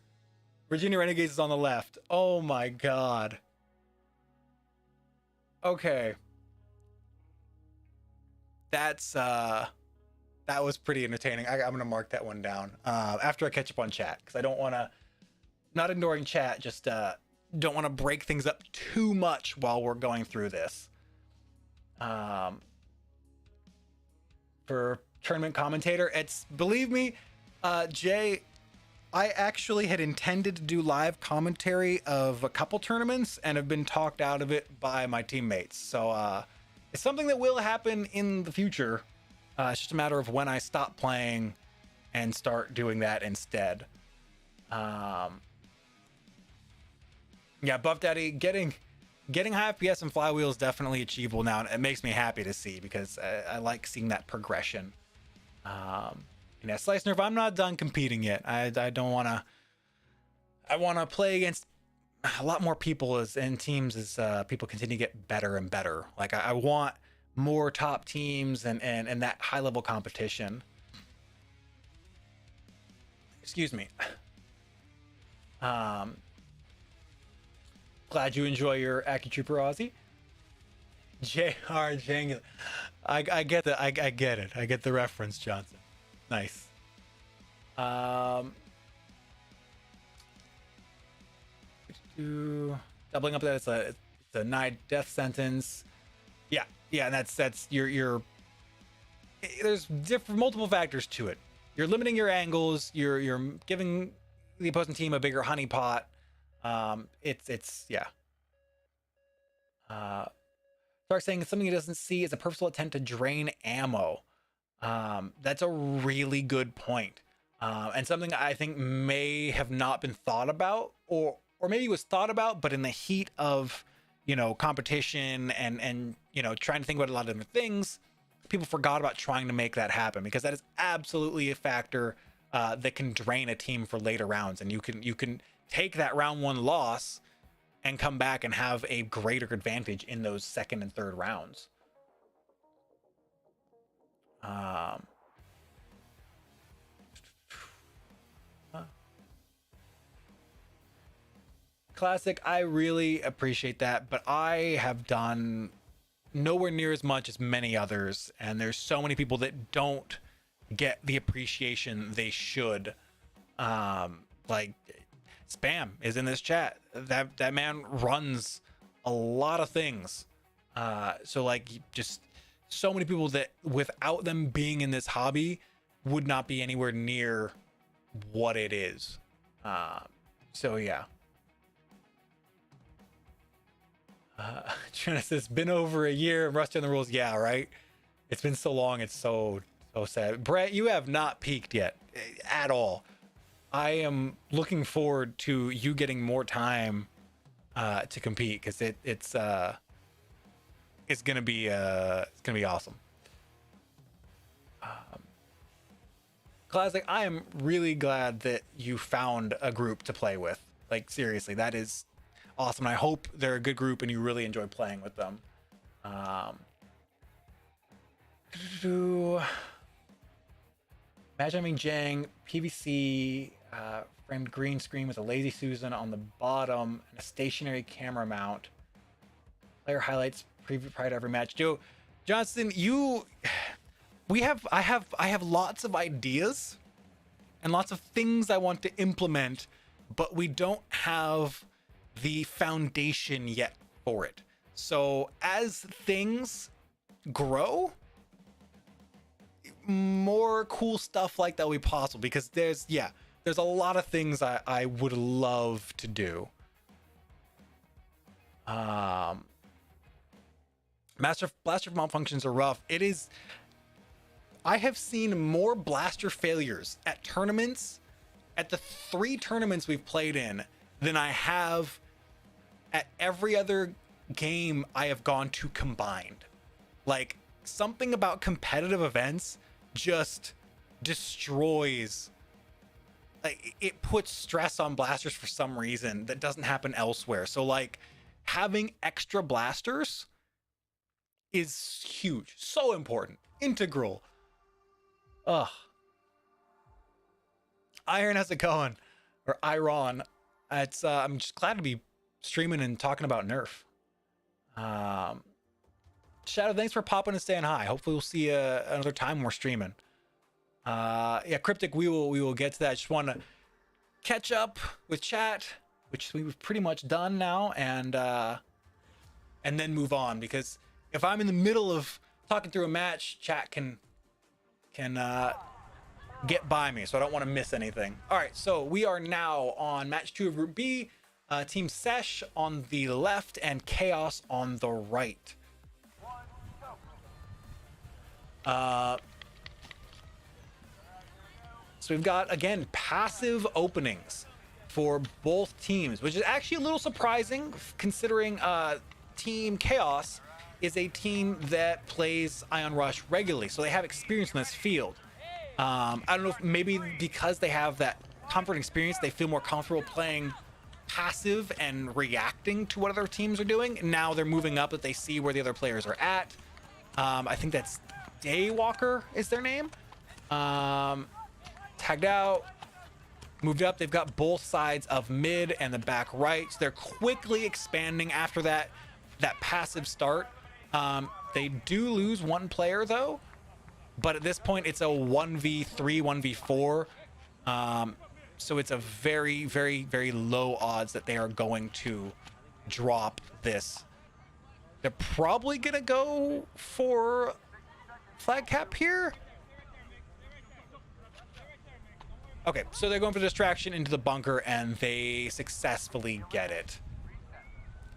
[SPEAKER 1] Virginia Renegades is on the left. Oh my God. Okay. That's that was pretty entertaining. I'm gonna mark that one down after I catch up on chat because I don't want to. Not ignoring chat, just don't want to break things up too much while we're going through this. For tournament commentator, it's, believe me, Jay, I actually had intended to do live commentary of a couple tournaments and have been talked out of it by my teammates. So it's something that will happen in the future. It's just a matter of when I stop playing and start doing that instead. Yeah, Buff Daddy, getting high FPS and flywheel is definitely achievable now, and it makes me happy to see, because I like seeing that progression. Slice Nerf, I'm not done competing yet. I don't want to. I want to play against a lot more people and teams as people continue to get better and better. Like I want more top teams and that high level competition. Excuse me. Glad you enjoy your AccuTrooper, Aussie. J.R. Jangular. I get the I get it. I get the reference, Johnson. Nice. Doubling up that it's a denied death sentence. Yeah, and that's your there's multiple factors to it. You're limiting your angles, you're giving the opposing team a bigger honeypot. It's yeah. Stark saying something he doesn't see is a purposeful attempt to drain ammo. That's a really good point. And something I think may have not been thought about, or maybe was thought about, but in the heat of, competition and trying to think about a lot of different things, people forgot about trying to make that happen, because that is absolutely a factor that can drain a team for later rounds. And you can take that round one loss and come back and have a greater advantage in those second and third rounds. Classic, I really appreciate that, but I have done nowhere near as much as many others, and there's so many people that don't get the appreciation they should. Like Spam is in this chat. That man runs a lot of things. So like, just so many people that without them being in this hobby would not be anywhere near what it is. So yeah. Trina says, been over a year, rusty on the rules. Yeah, right. It's been so long. It's so sad. Brett, you have not peaked yet at all. I am looking forward to you getting more time to compete, because it's gonna be awesome. Classic, I am really glad that you found a group to play with. Like, seriously, that is awesome. I hope they're a good group and you really enjoy playing with them. Imagine having Jang PVC framed green screen with a lazy Susan on the bottom and a stationary camera mount. Player highlights preview prior to every match. Joe Johnson, I have lots of ideas and lots of things I want to implement, but we don't have the foundation yet for it. So as things grow, more cool stuff like that will be possible, because there's a lot of things I would love to do. Blaster malfunctions are rough. It is. I have seen more blaster failures at tournaments, at the 3 tournaments we've played in, than I have at every other game I have gone to combined. Like, something about competitive events just destroys, like, it puts stress on blasters for some reason that doesn't happen elsewhere. So like, having extra blasters is huge, so important, integral. Ugh. Iron, how's it going? Or Iron. It's I'm just glad to be streaming and talking about Nerf. Shadow, thanks for popping and staying high. Hopefully we'll see you another time when we're streaming. Yeah, Cryptic, we will get to that. Just want to catch up with chat, which we've pretty much done now, and then move on, because if I'm in the middle of talking through a match, chat can get by me, so I don't want to miss anything. All right, so we are now on match 2 of Group B. Team Sesh on the left and Chaos on the right. So we've got, again, passive openings for both teams, which is actually a little surprising considering Team Chaos is a team that plays Ion Rush regularly, so they have experience in this field. I don't know if maybe because they have that comfort experience, they feel more comfortable playing passive and reacting to what other teams are doing. Now they're moving up that they see where the other players are at. I think that's Daywalker is their name. Tagged out, moved up. They've got both sides of mid and the back right. So they're quickly expanding after that passive start. They do lose one player though, but at this point it's a 1v3, 1v4. So it's a very, very, very low odds that they are going to drop this. They're probably going to go for flag cap here. Okay, so they're going for distraction into the bunker, and they successfully get it.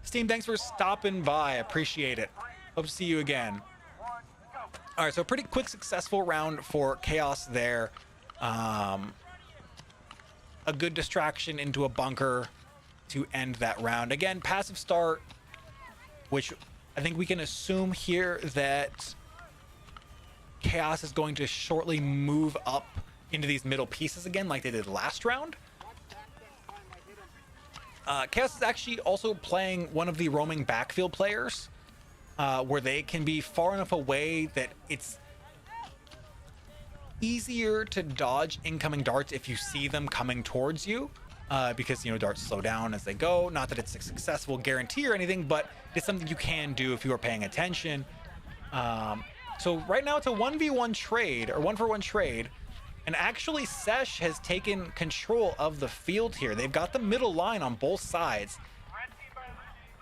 [SPEAKER 1] Steam, thanks for stopping by. I appreciate it. Hope to see you again. All right, so pretty quick, successful round for Chaos there. A good distraction into a bunker to end that round. Again, passive start, which I think we can assume here that Chaos is going to shortly move up into these middle pieces again like they did last round. Chaos is actually also playing one of the roaming backfield players, where they can be far enough away that it's easier to dodge incoming darts if you see them coming towards you, because, you know, darts slow down as they go. Not that it's a successful guarantee or anything, but it's something you can do if you are paying attention. So right now it's a 1v1 trade, or 1-for-1 trade, and actually Sesh has taken control of the field here. They've got the middle line on both sides,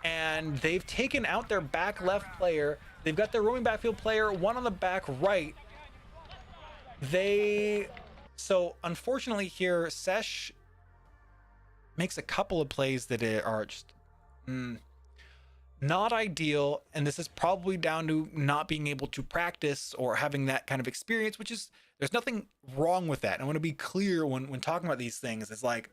[SPEAKER 1] and they've taken out their back left player. They've got their roaming backfield player, one on the back right. So unfortunately here, Sesh makes a couple of plays that are just not ideal, and this is probably down to not being able to practice or having that kind of experience, which is, there's nothing wrong with that. I want to be clear when talking about these things. It's like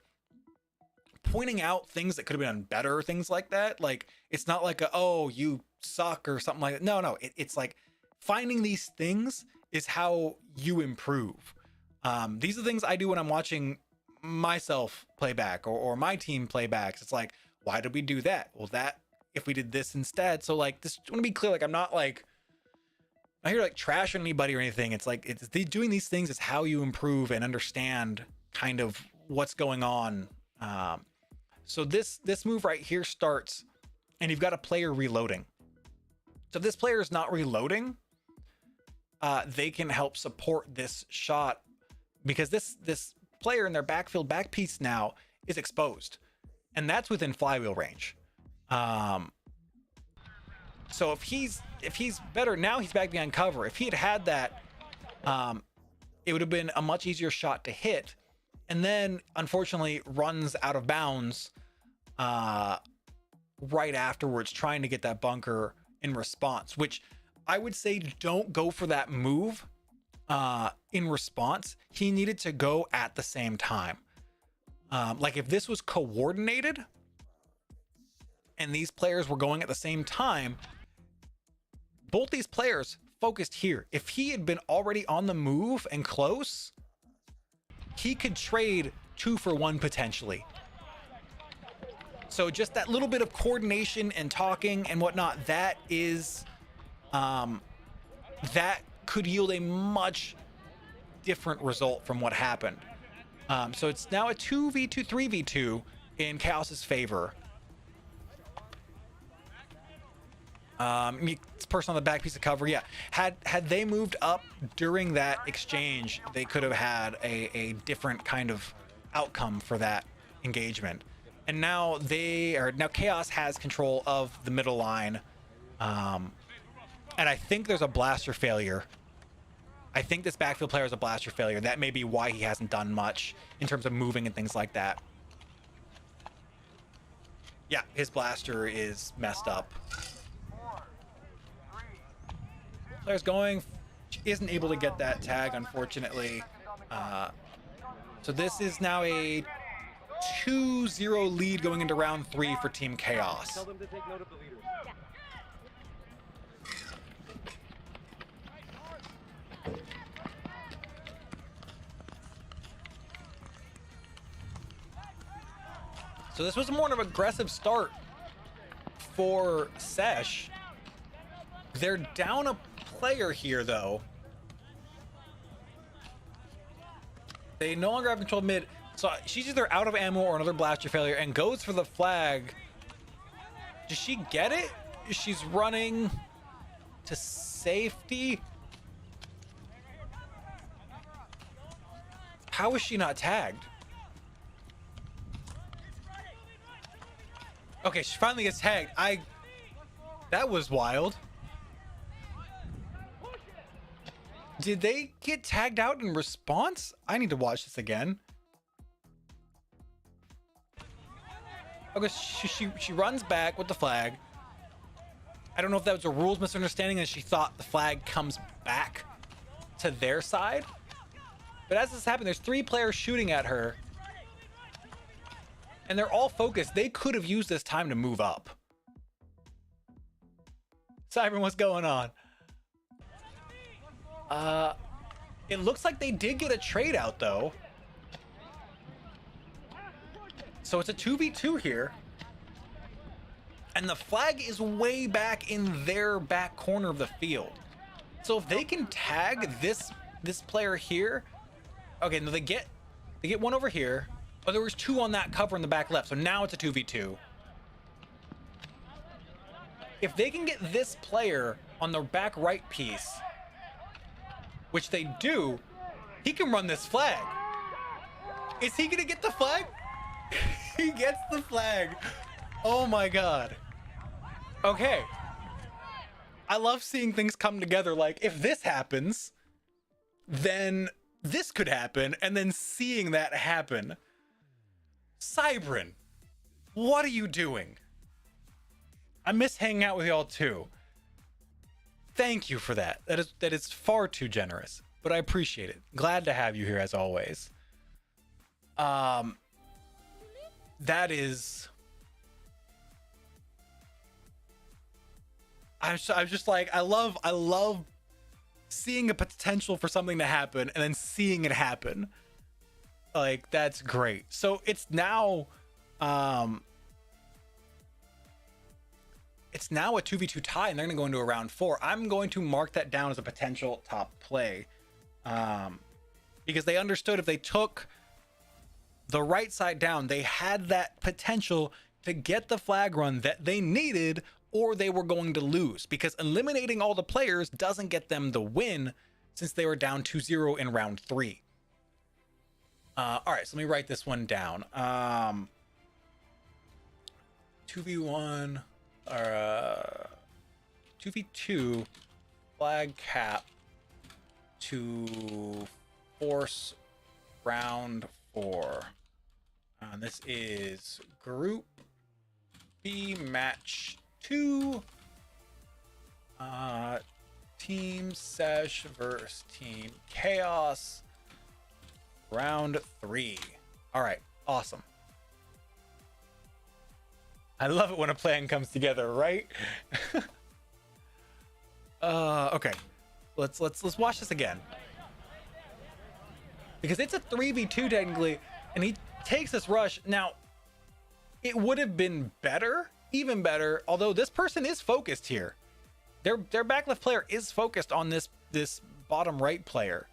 [SPEAKER 1] pointing out things that could have been done better, things like that. Like, it's not like oh, you suck or something like that. No, it's like finding these things is how you improve. These are the things I do when I'm watching myself play back or my team play backs. It's like, why did we do that? Well, that if we did this instead. So like, this, I want to be clear, like, I'm not here like trashing anybody or anything. It's like, doing these things is how you improve and understand kind of what's going on. So this move right here starts, and you've got a player reloading. So if this player is not reloading, they can help support this shot, because this player in their backfield back piece now is exposed, and that's within flywheel range. So if he's better now, he's back behind cover. If he had that, it would have been a much easier shot to hit, and then unfortunately runs out of bounds right afterwards, trying to get that bunker in response, which I would say don't go for that move in response. He needed to go at the same time. Like, if this was coordinated and these players were going at the same time, both these players focused here. If he had been already on the move and close, he could trade 2-for-1 potentially. So just that little bit of coordination and talking and whatnot, that is that could yield a much different result from what happened. So it's now a 2v2, 3v2 in Chaos's favor. This person on the back piece of cover, yeah. Had they moved up during that exchange, they could have had a different kind of outcome for that engagement. And now Chaos has control of the middle line. And I think there's a blaster failure. I think this backfield player is a blaster failure. That may be why he hasn't done much in terms of moving and things like that. Yeah, his blaster is messed up. Player's going, isn't able to get that tag, unfortunately. So this is now a 2-0 lead going into round 3 for Team Chaos.
[SPEAKER 3] Tell them to take note of the leaders.
[SPEAKER 1] So this was a more of an aggressive start for Sesh. They're down a player here, though. They no longer have control mid. So she's either out of ammo or another blaster failure and goes for the flag. Does she get it? She's running to safety. How is she not tagged? Okay, she finally gets tagged. That was wild. Did they get tagged out in response? I need to watch this again. Okay, she runs back with the flag. I don't know if that was a rules misunderstanding and she thought the flag comes back to their side. But as this happened, there's 3 players shooting at her. And they're all focused. They could have used this time to move up. Cybern, what's going on? It looks like they did get a trade out, though. So it's a 2v2 here. And the flag is way back in their back corner of the field. So if they can tag this player here. Okay, no, they get one over here. Oh, there was 2 on that cover in the back left. So now it's a 2v2. If they can get this player on the back right piece, which they do, he can run this flag. Is he gonna get the flag? He gets the flag. Oh my God. Okay. I love seeing things come together. Like, if this happens, then this could happen, and then seeing that happen. Cybrin, what are you doing? I miss hanging out with y'all too. Thank you for that. That is far too generous, but I appreciate it. Glad to have you here as always. That is. I'm just like, I love seeing a potential for something to happen and then seeing it happen. Like, that's great. So it's now a 2v2 tie, and they're gonna go into a round 4. I'm going to mark that down as a potential top play, because they understood if they took the right side down, they had that potential to get the flag run that they needed, or they were going to lose, because eliminating all the players doesn't get them the win since they were down 2-0 in round 3. All right, so let me write this one down. 2v1 or 2v2 flag cap to force round 4. This is Group B match 2. Team Sesh versus Team Chaos. Round 3. All right, awesome. I love it when a plan comes together, right? Okay, let's watch this again, because it's a 3v2 technically, and he takes this rush. Now, it would have been better, even better, although this person is focused here. Their back left player is focused on this bottom right player.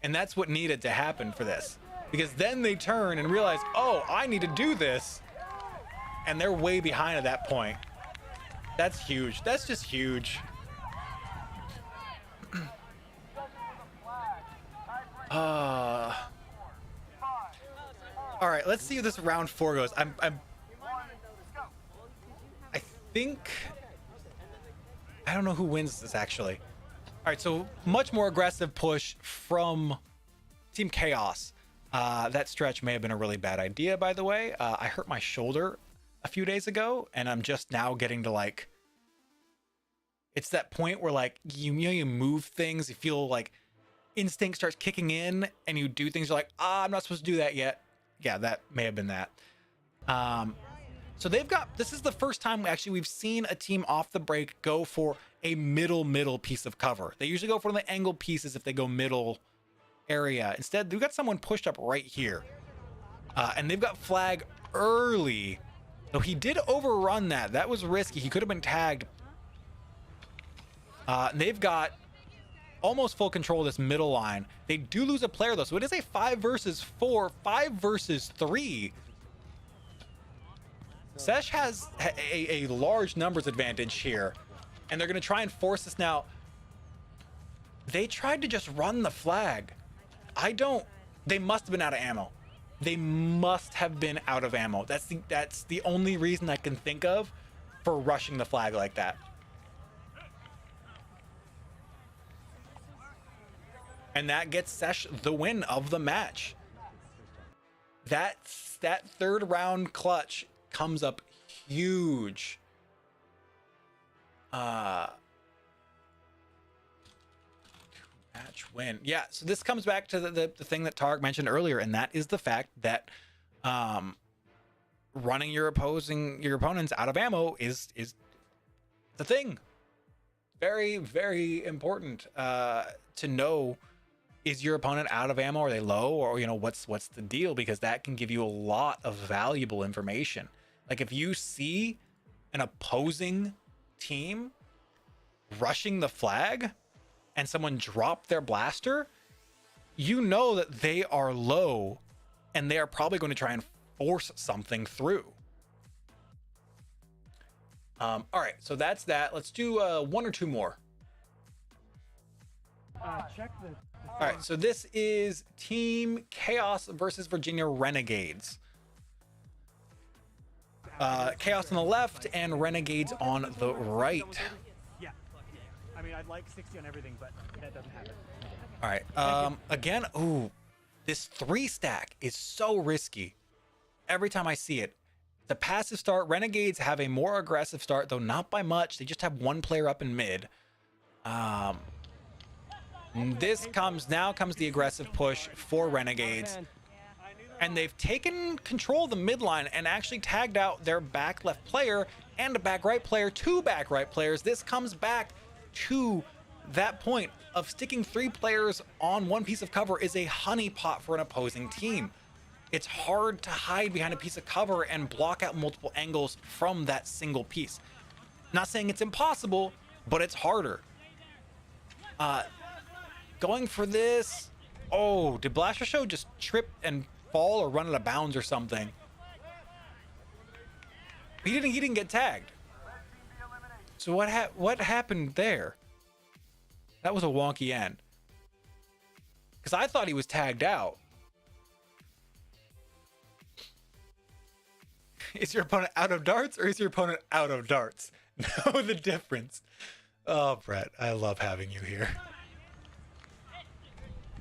[SPEAKER 1] And that's what needed to happen for this, because then they turn and realize, oh, I need to do this. And they're way behind at that point. That's huge. That's just huge. All right, let's see how this round 4 goes. I think I don't know who wins this actually. All right, so much more aggressive push from Team Chaos. That stretch may have been a really bad idea, by the way. I hurt my shoulder a few days ago, and I'm just now getting to like. It's that point where like you move things, you feel like instinct starts kicking in, and you do things. You're like, I'm not supposed to do that yet. Yeah, that may have been that. So they've got, this is the first time actually we've seen a team off the break go for a middle piece of cover. They usually go for the angled pieces if they go middle area. Instead, we've got someone pushed up right here. And they've got flag early. So he did overrun that. That was risky. He could have been tagged. And they've got almost full control of this middle line. They do lose a player though. So it is a 5 versus 4, 5 versus 3. Sesh has a large numbers advantage here, and they're going to try and force this now. They tried to just run the flag. They must have been out of ammo. They must have been out of ammo. That's the only reason I can think of for rushing the flag like that. And that gets Sesh the win of the match. That third round clutch comes up huge. Match win. Yeah, so this comes back to the thing that Tarek mentioned earlier, and that is the fact that running your opponents out of ammo is the thing. Very, very important to know. Is your opponent out of ammo? Are they low? Or, what's the deal? Because that can give you a lot of valuable information. Like if you see an opposing team rushing the flag and someone dropped their blaster, you know that they are low and they are probably going to try and force something through. All right, so that's that. Let's do 1 or 2 more.
[SPEAKER 2] Check the
[SPEAKER 1] All right, so this is Team Chaos versus Virginia Renegades. Chaos on the left and Renegades on the right.
[SPEAKER 2] Yeah. I mean, I'd like 60 on everything, but that doesn't happen.
[SPEAKER 1] All right, again, ooh, this 3 stack is so risky. Every time I see it, the passive start, Renegades have a more aggressive start, though not by much. They just have 1 player up in mid. Now comes the aggressive push for Renegades, and they've taken control of the midline and actually tagged out their back left player and a back right player, 2 back right players. This comes back to that point of sticking 3 players on 1 piece of cover is a honeypot for an opposing team. It's hard to hide behind a piece of cover and block out multiple angles from that single piece. Not saying it's impossible, but it's harder. Going for this. Oh, did Blaster Show just trip and fall or run out of bounds or something? He didn't get tagged. So what happened there? That was a wonky end. Because I thought he was tagged out. Is your opponent out of darts or is your opponent out of darts? Know the difference. Oh, Brett, I love having you here.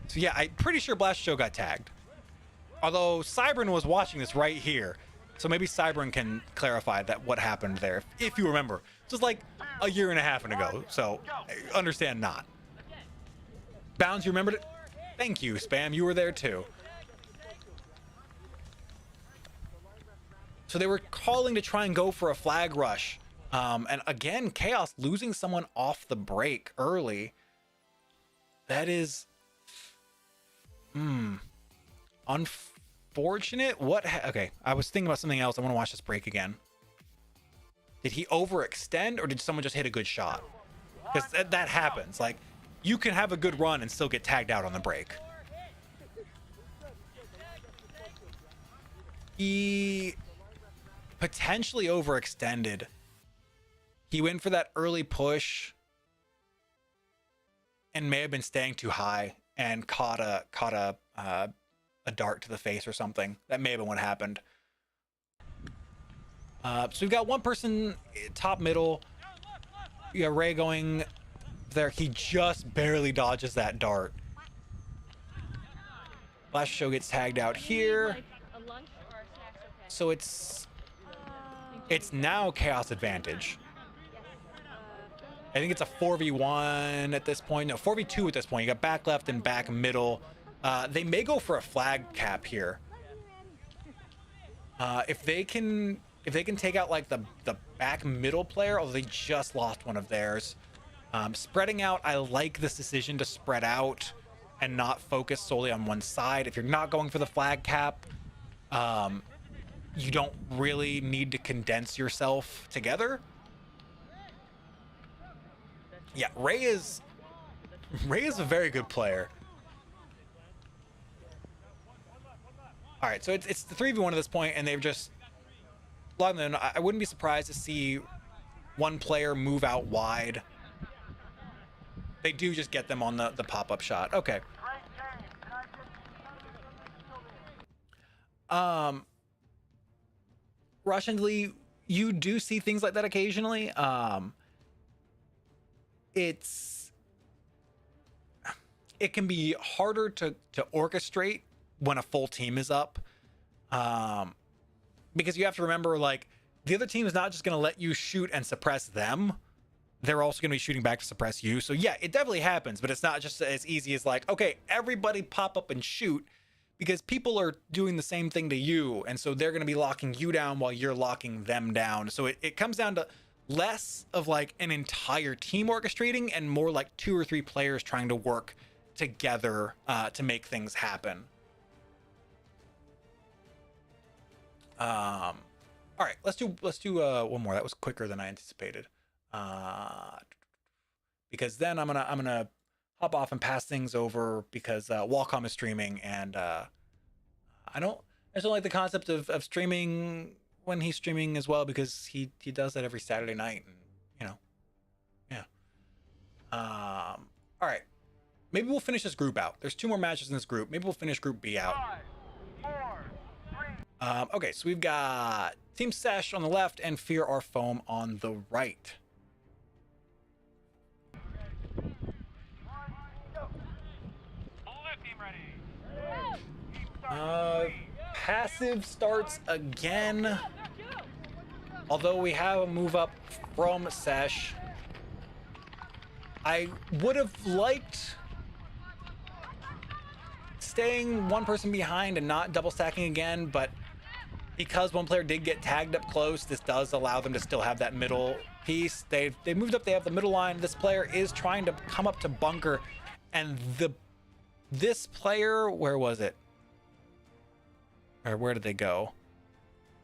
[SPEAKER 1] So yeah, I'm pretty sure Blast Show got tagged. Although Cybern was watching this right here. So maybe Cybern can clarify that what happened there, if you remember. This was like a year and a half ago, so understand not. Bounds, you remembered it? Thank you, Spam, you were there too. So they were calling to try and go for a flag rush. And again, Chaos losing someone off the break early. That is... unfortunate. Okay, I was thinking about something else. I want to watch this break again. Did he overextend or did someone just hit a good shot? Because that happens. Like, you can have a good run and still get tagged out on the break. He potentially overextended. He went for that early push and may have been staying too high and caught a a dart to the face or something. That may have been what happened. So we've got one person top middle. You got Ray going there. He just barely dodges that dart. Flash Show gets tagged out here. So it's now Chaos advantage. I think it's a 4v1 at this point. No, 4v2 at this point. You got back left and back middle. They may go for a flag cap here. If they can take out like the back middle player, although they just lost one of theirs. Spreading out, I like this decision to spread out and not focus solely on one side. If you're not going for the flag cap, you don't really need to condense yourself together. Yeah, Ray is a very good player. All right, so it's the 3v1 at this point, and they've just logged in. I wouldn't be surprised to see one player move out wide. They do just get them on the pop-up shot. Okay. Russianly, you do see things like that occasionally. It can be harder to orchestrate when a full team is up, because you have to remember, like, the other team is not just going to let you shoot and suppress them. They're also going to be shooting back to suppress you. So yeah, it definitely happens, but it's not just as easy as like, okay, everybody pop up and shoot, because people are doing the same thing to you. And so they're going to be locking you down while you're locking them down. So it comes down to less of like an entire team orchestrating and more like 2 or 3 players trying to work together to make things happen. All right, let's do one more. That was quicker than I anticipated. Because then I'm gonna hop off and pass things over, because Wacom is streaming, and I just don't like the concept of streaming when he's streaming as well, because he does that every Saturday night, and you know, yeah. All right, maybe we'll finish this group out. There's 2 more matches in this group. Maybe we'll finish Group B out.
[SPEAKER 2] 5, 4, 3.
[SPEAKER 1] Okay, so we've got Team Sesh on the left and Fear Our Foam on the right. Passive starts again. Although we have a move up from Sesh. I would have liked staying one person behind and not double stacking again, but because one player did get tagged up close, this does allow them to still have that middle piece. They moved up, they have the middle line. This player is trying to come up to bunker, and this player, where was it? Or where did they go?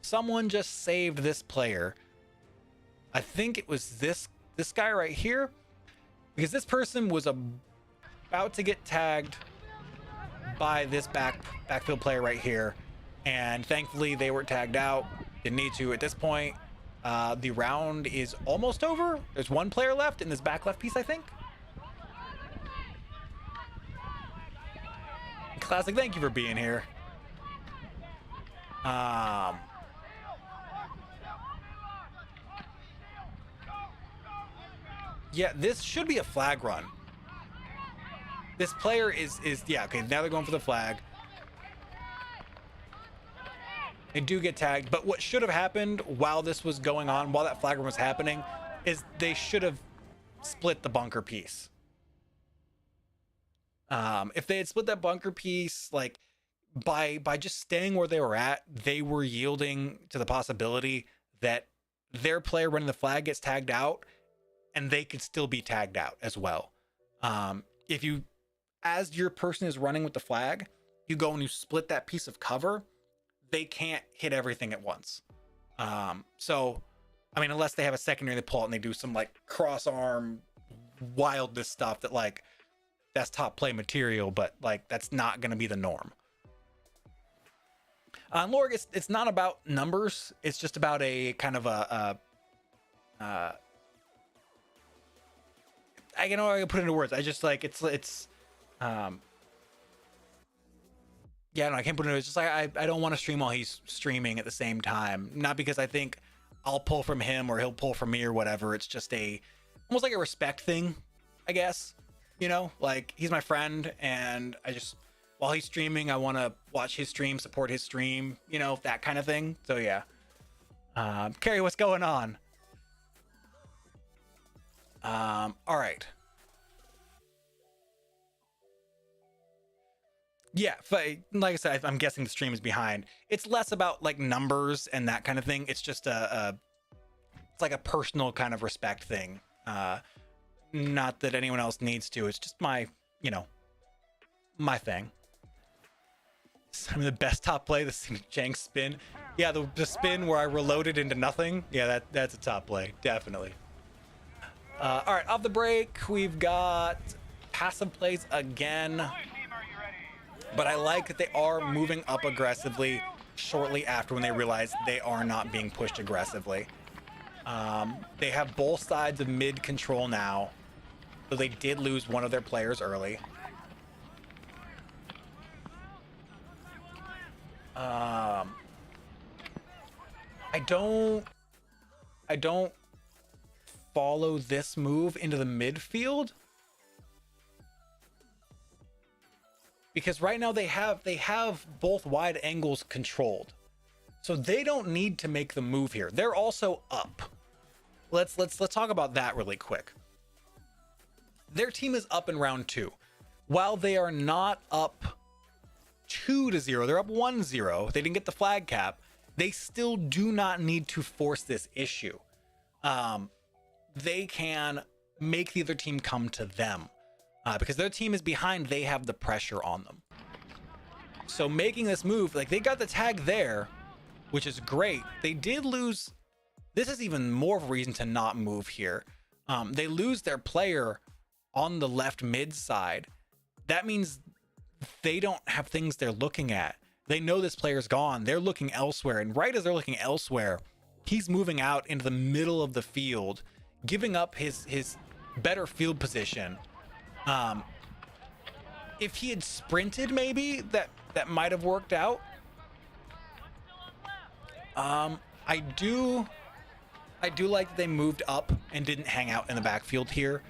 [SPEAKER 1] Someone just saved this player. I think it was this guy right here, because this person was about to get tagged by this backfield player right here, and thankfully they were tagged out. Didn't need to at this point. The round is almost over. There's one player left in this back left piece, I think. Classic, thank you for being here. Yeah, this should be a flag run. This player is yeah, okay, now they're going for the flag. They do get tagged, but what should have happened while this was going on, while that flag run was happening, is they should have split the bunker piece. If they had split that bunker piece, like, by just staying where they were at, they were yielding to the possibility that their player running the flag gets tagged out, and they could still be tagged out as well. If you, as your person is running with the flag, you go and you split that piece of cover, they can't hit everything at once. So, I mean, unless they have a secondary they pull out and they do some like cross arm wildness stuff that, like, that's top play material, but like that's not going to be the norm. On Lorg, it's not about numbers. It's just about a kind of I can put it into words. I just like it's yeah, no, I can't put it. It's just like I don't want to stream while he's streaming at the same time. Not because I think I'll pull from him or he'll pull from me or whatever. It's just almost like a respect thing, I guess. You know, like he's my friend, and I just while he's streaming, I want to watch his stream, support his stream, you know, that kind of thing. So yeah. Carrie, what's going on? All right. Yeah, like I said, I'm guessing the stream is behind. It's less about like numbers and that kind of thing. It's just it's like a personal kind of respect thing. Not that anyone else needs to. It's just my, you know, my thing. Some of the best top play, the Jank spin. Yeah, the spin where I reloaded into nothing. Yeah, that's a top play, definitely. All right, off the break, we've got passive plays again. But I like that they are moving up aggressively shortly after when they realize they are not being pushed aggressively. They have both sides of mid control now, so they did lose one of their players early. I don't follow this move into the midfield. Because right now they have both wide angles controlled. So they don't need to make the move here. They're also up. Let's talk about that really quick. Their team is up in round 2. While they are not up 2-0, they're up 1-0. They didn't get the flag cap. They still do not need to force this issue. They can make the other team come to them. Because their team is behind, they have the pressure on them. So making this move, like they got the tag there, which is great. They did lose. This is even more of a reason to not move here. They lose their player on the left mid side. That means they don't have things they're looking at. They know this player's gone. They're looking elsewhere. And right as they're looking elsewhere, he's moving out into the middle of the field, giving up his better field position. If he had sprinted, maybe that might have worked out. I do like that they moved up and didn't hang out in the backfield here.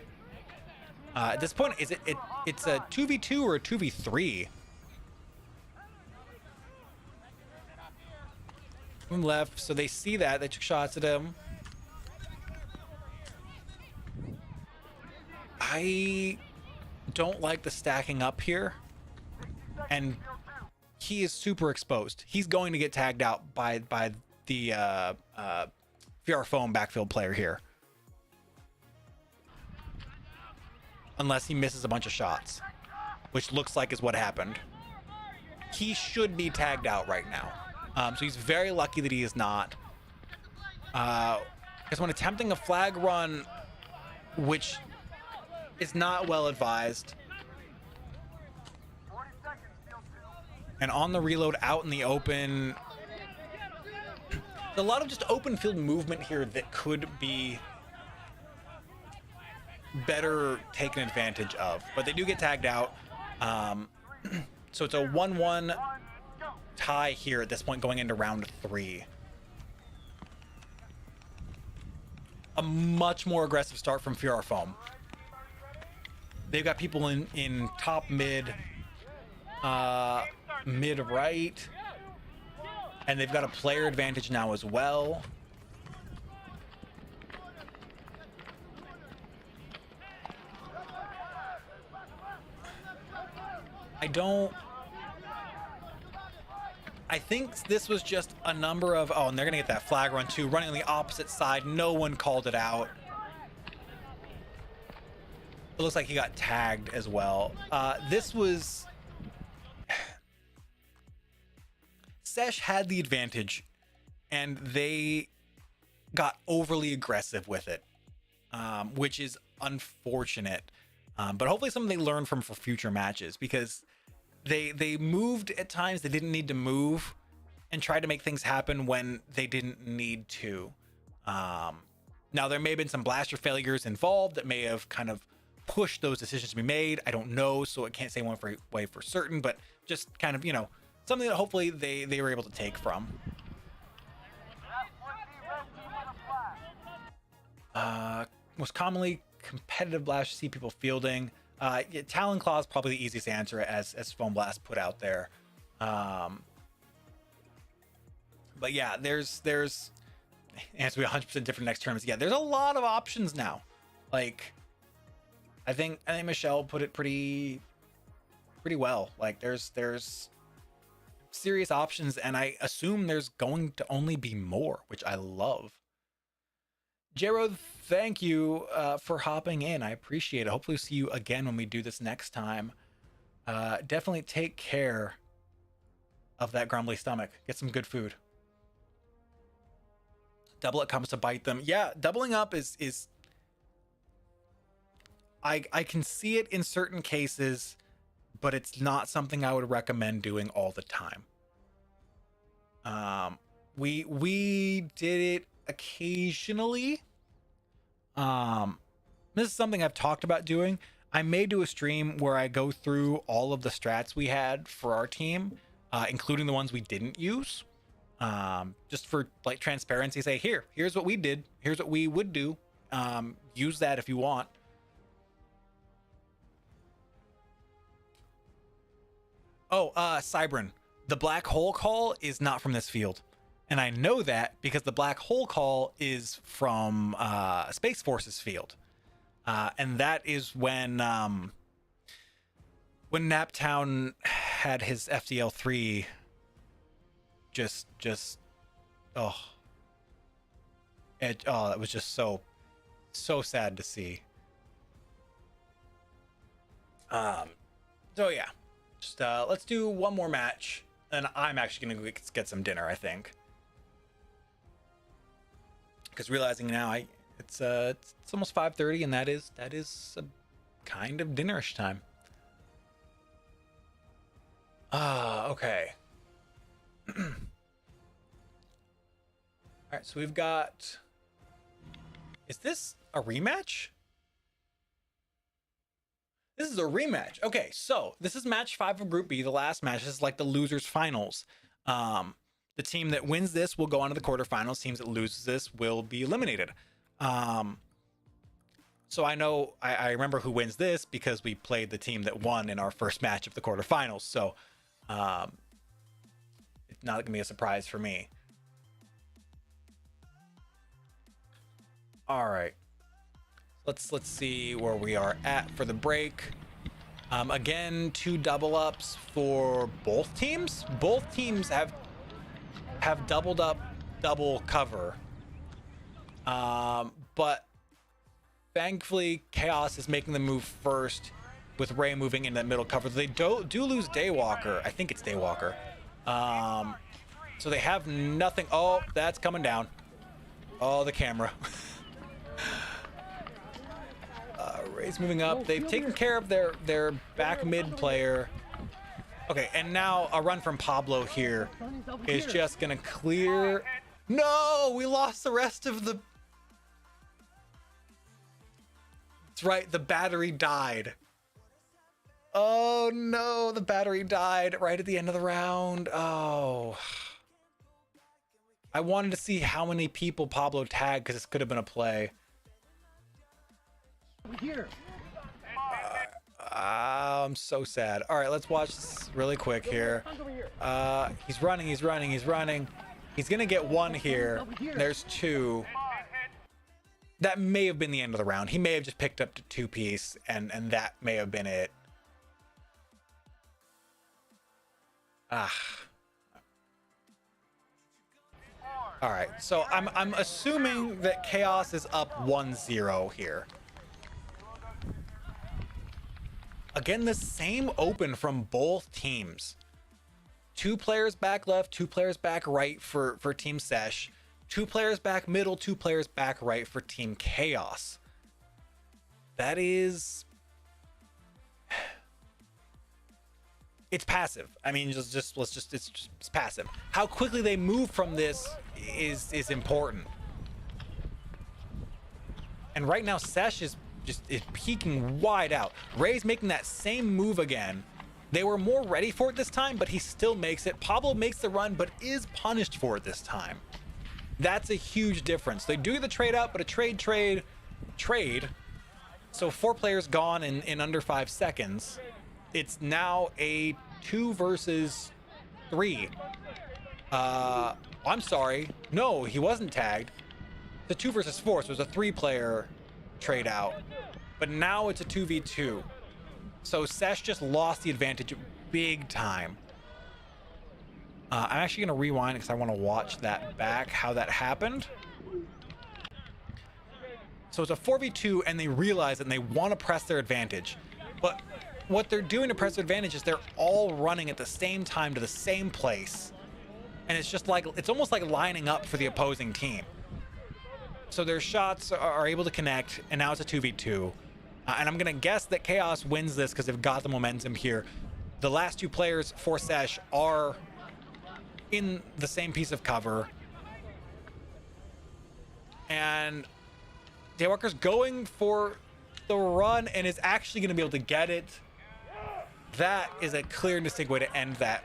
[SPEAKER 1] At this point, it's a 2v2 or a 2v3? From left, so they see that they took shots at him. I don't like the stacking up here, and he is super exposed. He's going to get tagged out by the VR foam backfield player here, unless he misses a bunch of shots, which looks like is what happened. He should be tagged out right now, so he's very lucky that he is not. Because when attempting a flag run, which is not well advised, and on the reload out in the open, a lot of just open field movement here that could be better taken advantage of, but they do get tagged out. So it's a 1-1 tie here at this point going into round 3. A much more aggressive start from Fiora Foam. They've got people in top mid, mid right, and they've got a player advantage now as well. I think this was just a number of, oh, and they're gonna get that flag run too, running on the opposite side. No one called it out. It looks like he got tagged as well. This was... Sesh had the advantage, and they got overly aggressive with it, which is unfortunate. But hopefully something they learn from for future matches, because they moved at times they didn't need to move and tried to make things happen when they didn't need to. Now, there may have been some blaster failures involved that may have kind of pushed those decisions to be made. I don't know, so I can't say one way for certain, but just kind of, you know, something that hopefully they were able to take from.
[SPEAKER 2] That would be red team with a flag.
[SPEAKER 1] Most commonly competitive blast you see people fielding. Yeah, Talon Claw is probably the easiest answer as Foam Blast put out there. But yeah, there's and it's gonna be 100% different next tournaments. Yeah, there's a lot of options now. Like, I think Michelle put it pretty well. Like, there's serious options, and I assume there's going to only be more, which I love. Jero, thank you for hopping in. I appreciate it. Hopefully we'll see you again when we do this next time. Definitely take care of that grumbly stomach. Get some good food. Double It comes to bite them. Yeah, doubling up is I can see it in certain cases, but it's not something I would recommend doing all the time. We did it occasionally. This is something I've talked about doing. I may do a stream where I go through all of the strats we had for our team, including the ones we didn't use. Just for like transparency, say here's what we did, here's what we would do. Use that if you want. Oh, Cybran, the black hole call is not from this field, and I know that because the black hole call is from Space Force's field, and that is when Naptown had his FDL3. Just it was just so sad to see. So yeah, just let's do one more match, and I'm actually gonna get some dinner, I think, because realizing now it's almost 5:30, and that is a kind of dinnerish time. Okay. All right, so we've got, is this a rematch? This is a rematch. Okay, so this is match 5 of Group B, the last match. This is like the losers finals. The team that wins this will go on to the quarterfinals. Teams that loses this will be eliminated. So I know, I remember who wins this because we played the team that won in our first match of the quarterfinals. So it's not gonna be a surprise for me. All right, let's see where we are at for the break. Again, 2 double ups for both teams. Both teams have doubled up double cover, but thankfully Chaos is making the move first with Ray moving in that middle cover. They do lose Daywalker. I think it's Daywalker. So they have nothing. Oh, that's coming down. Oh, the camera. Ray's moving up. They've taken care of their back mid player. Okay, and now a run from Pablo here is just gonna clear. No, we lost the rest of the. That's right, the battery died. Oh no, the battery died right at the end of the round. Oh. I wanted to see how many people Pablo tagged because this could have been a play.
[SPEAKER 3] Here.
[SPEAKER 1] I'm so sad. All right, let's watch this really quick here. He's running. He's gonna get 1 here. There's 2. That may have been the end of the round. He may have just picked up the 2-piece, and that may have been it. All right, so I'm assuming that Chaos is up 1-0 here. Again, the same open from both teams. 2 players back left, 2 players back right for Team Sesh. 2 players back middle, 2 players back right for Team Chaos. That is... It's passive. I mean, it's passive. How quickly they move from this is important. And right now, Sesh is peeking wide out. Ray's making that same move again. They were more ready for it this time, but he still makes it. Pablo makes the run, but is punished for it this time. That's a huge difference. They do the trade out, but a trade. So 4 players gone in under 5 seconds. It's now a 2 versus 3. I'm sorry. No, he wasn't tagged. The 2 versus 4, so it was a 3-player trade out. But now it's a 2v2. So Sesh just lost the advantage big time. I'm actually going to rewind because I want to watch that back, how that happened. So it's a 4v2 and they realize it and they want to press their advantage. But what they're doing to press their advantage is they're all running at the same time to the same place. And it's just like, it's almost like lining up for the opposing team. So their shots are able to connect, and now it's a 2v2. And I'm going to guess that Chaos wins this because they've got the momentum here. The last 2 players for Sesh are in the same piece of cover. And Daywalker's going for the run and is actually going to be able to get it. That is a clear and distinct way to end that.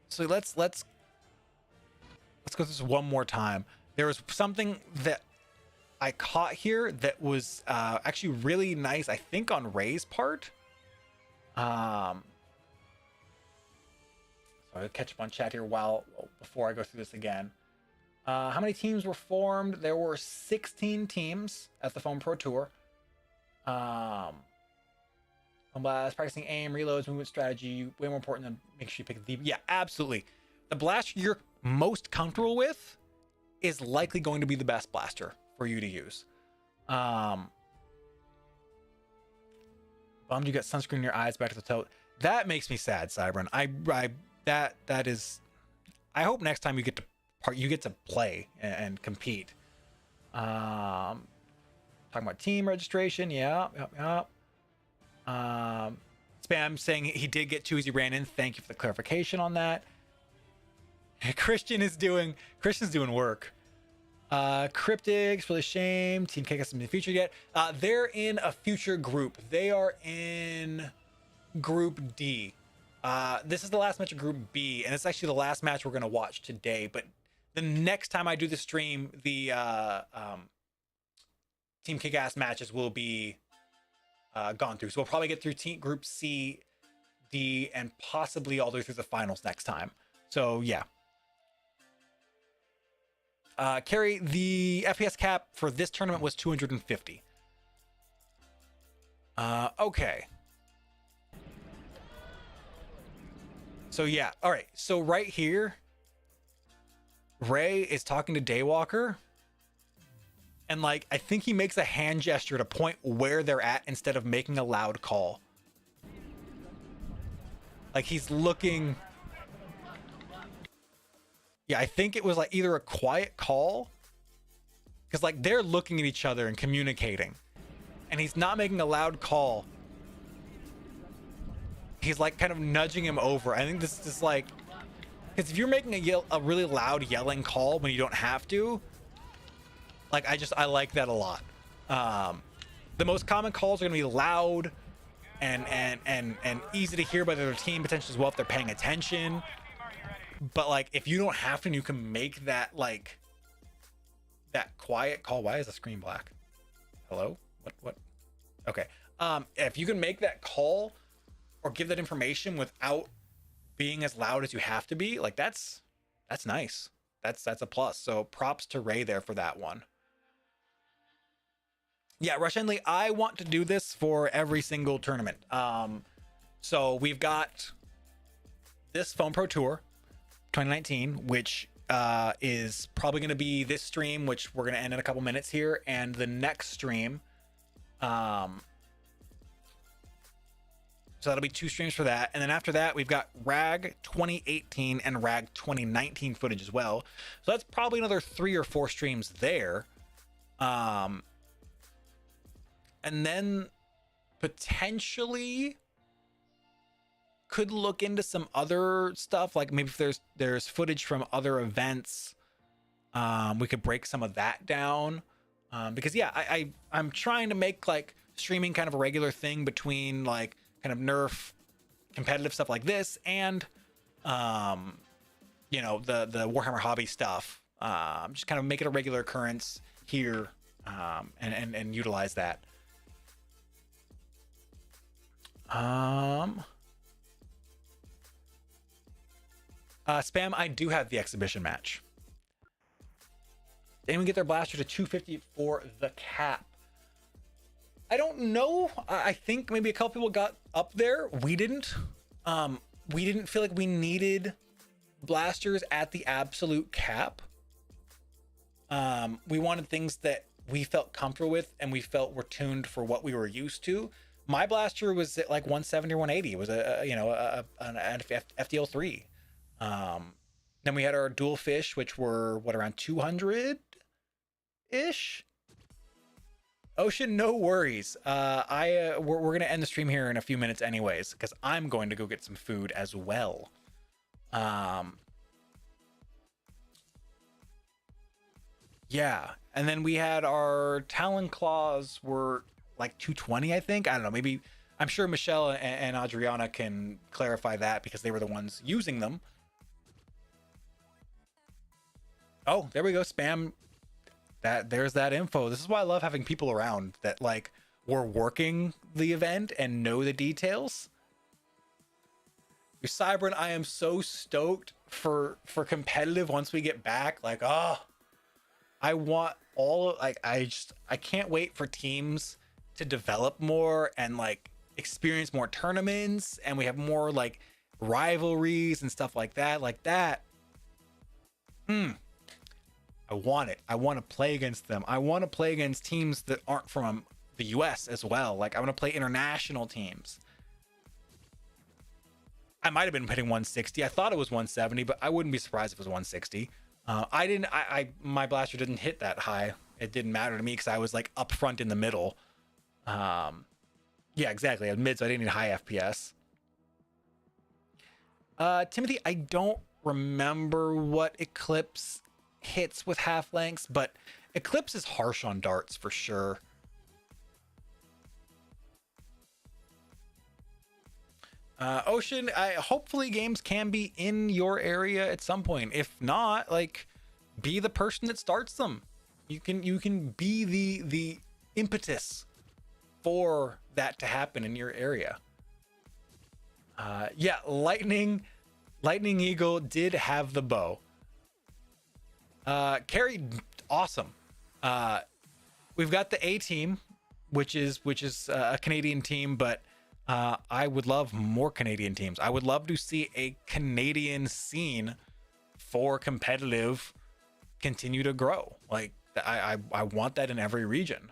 [SPEAKER 1] So let's go through this one more time. There was something that I caught here that was actually really nice, I think, on Ray's part. So I'll catch up on chat here before I go through this again. How many teams were formed? There were 16 teams at the Foam Pro Tour. Blast, practicing aim, reloads, movement strategy, way more important than make sure you pick the... Yeah, absolutely. The blaster you're most comfortable with is likely going to be the best blaster for you to use. Bummed you got sunscreen in your eyes back to the toe. That makes me sad, Cybran. That is... I hope next time you get to play and compete. Talking about team registration. Yep. Spam saying he did get 2 as he ran in. Thank you for the clarification on that. Christian's doing work. Cryptics, really shame. Team K hasn't been featured yet. They're in a future group. They are in Group D. This is the last match of Group B, and it's actually the last match we're going to watch today. But the next time I do the stream, the Team Kick-Ass matches will be gone through. So we'll probably get through Group C, D, and possibly all the way through the finals next time. So yeah. Carrie, the FPS cap for this tournament was 250. Okay. So yeah, all right. So right here, Ray is talking to Daywalker. And like, I think he makes a hand gesture to point where they're at instead of making a loud call. Like he's looking. Yeah, I think it was like either a quiet call, because like they're looking at each other and communicating, and he's not making a loud call. He's like kind of nudging him over. I think this is like, because if you're making a really loud yelling call when you don't have to, like I like that a lot. The most common calls are gonna be loud and easy to hear by the other team potentially as well if they're paying attention. But like if you don't have to, and you can make that like that quiet call. Why is the screen black? Hello? What? Okay. If you can make that call or give that information without being as loud as you have to be, like that's nice. That's a plus. So props to Ray there for that one. Yeah, Rush Endley, I want to do this for every single tournament. So we've got this Foam Pro Tour 2019, which is probably going to be this stream, which we're going to end in a couple minutes here, and the next stream. So that'll be 2 streams for that. And then after that, we've got RAG 2018 and RAG 2019 footage as well. So that's probably another 3 or 4 streams there. And then potentially could look into some other stuff, like maybe if there's footage from other events, we could break some of that down. Because yeah, I'm trying to make like streaming kind of a regular thing between like kind of Nerf competitive stuff like this and you know, the Warhammer hobby stuff. Just kind of make it a regular occurrence here, and utilize that. Spam, I do have the exhibition match. Did anyone get their blaster to 250 for the cap? I don't know. I think maybe a couple people got up there. We didn't. We didn't feel like we needed blasters at the absolute cap. We wanted things that we felt comfortable with and we felt were tuned for what we were used to. My blaster was at like 170 or 180. It was an FDL 3. Then we had our dual fish, which were what, around 200 ish. Ocean, no worries. We're gonna end the stream here in a few minutes anyways, because I'm going to go get some food as well. Yeah, and then we had our Talon Claws were like 220, I think. I don't know, maybe. I'm sure Michelle and Adriana can clarify that because they were the ones using them. Oh, there we go. Spam. There's that info. This is why I love having people around that like were working the event and know the details. Your Cybern, I am so stoked for competitive once we get back. Like, oh, I want all, like, I can't wait for teams to develop more and like experience more tournaments, and we have more like rivalries and stuff like that. I want it. I want to play against them. I want to play against teams that aren't from the US as well. Like, I want to play international teams. I might have been hitting 160. I thought it was 170, but I wouldn't be surprised if it was 160. My blaster didn't hit that high. It didn't matter to me because I was like up front in the middle. Yeah, exactly. At mid, so I didn't need high FPS. Timothy, I don't remember what Eclipse hits with half lengths, but Eclipse is harsh on darts for sure. Ocean, hopefully games can be in your area at some point. If not, like, be the person that starts them. You can be the impetus for that to happen in your area. Yeah, Lightning Eagle did have the bow. Carrie, awesome. We've got the A team, which is a Canadian team, but I would love more Canadian teams. I would love to see a Canadian scene for competitive continue to grow. Like, I want that in every region.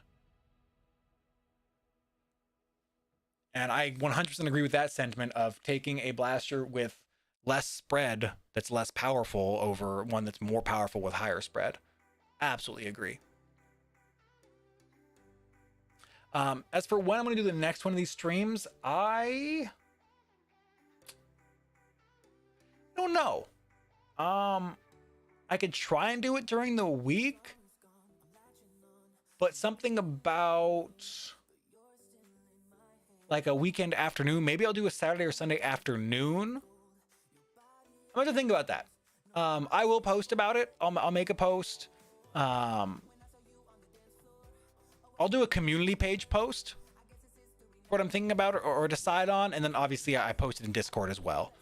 [SPEAKER 1] And I 100% agree with that sentiment of taking a blaster with less spread that's less powerful over one that's more powerful with higher spread. Absolutely agree. As for when I'm going to do the next one of these streams, I don't know. I could try and do it during the week, but something about like a weekend afternoon. Maybe I'll do a Saturday or Sunday afternoon. I'm going to think about that. I will post about it. I'll make a post. I'll do a community page post for what I'm thinking about or decide on, and then obviously I post it in Discord as well.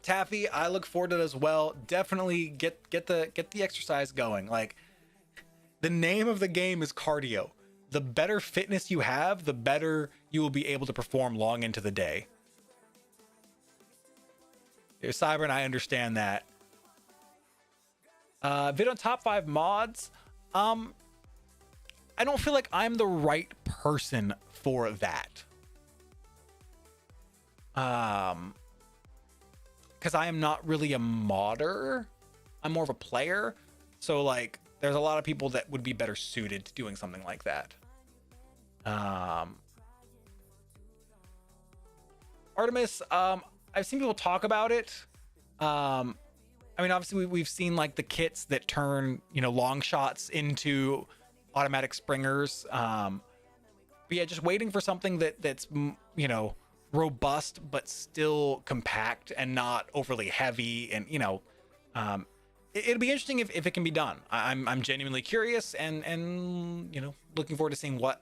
[SPEAKER 1] Taffy, I look forward to it as well. Definitely get the exercise going. Like, the name of the game is cardio. The better fitness you have, the better you will be able to perform long into the day. Cyber, and I understand that. Vid on top 5 mods. I don't feel like I'm the right person for that. Because I am not really a modder. I'm more of a player. So, like, there's a lot of people that would be better suited to doing something like that. Artemis, I've seen people talk about it. I'm I mean, obviously we've seen like the kits that turn, you know, long shots into automatic springers. But yeah, just waiting for something that's, you know, robust but still compact and not overly heavy, and you know, it'll be interesting if it can be done. I'm genuinely curious, and you know, looking forward to seeing what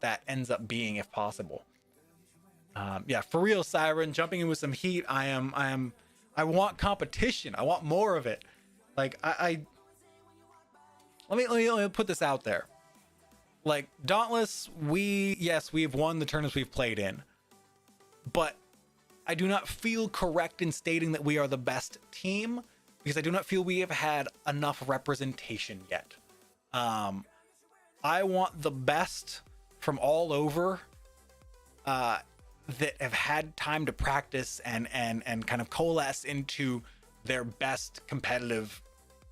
[SPEAKER 1] that ends up being if possible. Yeah, for real, Siren, jumping in with some heat. I want competition. I want more of it. Like let me put this out there. Like Dauntless, we've won the tournaments we've played in, but I do not feel correct in stating that we are the best team, because I do not feel we have had enough representation yet. I want the best from all over, that have had time to practice and kind of coalesce into their best competitive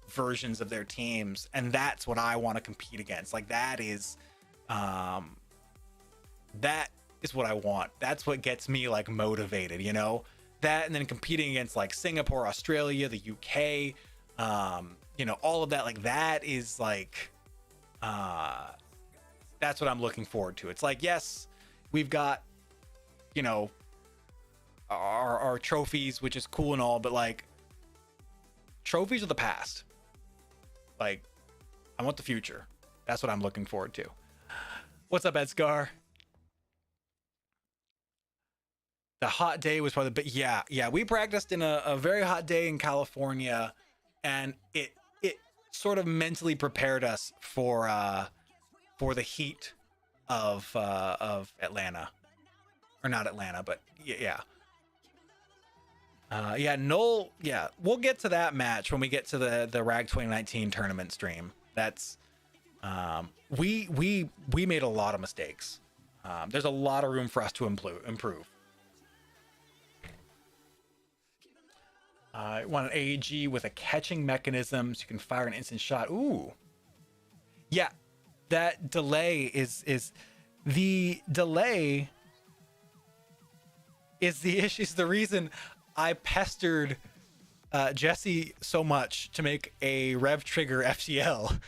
[SPEAKER 1] versions of their teams, and that's what I want to compete against. Like that is what I want. That's what gets me like motivated, you know, that, and then competing against like Singapore, Australia, the UK, you know, all of that. Like that is like that's what I'm looking forward to. It's like, yes, we've got, you know, our trophies, which is cool and all, but like trophies are the past. Like I want the future. That's what I'm looking forward to. What's up, Edscar? The hot day was probably yeah, we practiced in a very hot day in California, and it sort of mentally prepared us for the heat of Atlanta. Or not Atlanta, but yeah. Yeah, Noel, yeah, we'll get to that match when we get to the RAG 2019 tournament stream. That's we made a lot of mistakes. There's a lot of room for us to improve. I want an AEG with a catching mechanism so you can fire an instant shot. Ooh. Yeah, that delay is the delay is the issue. Is the reason I pestered Jesse so much to make a rev trigger FGL,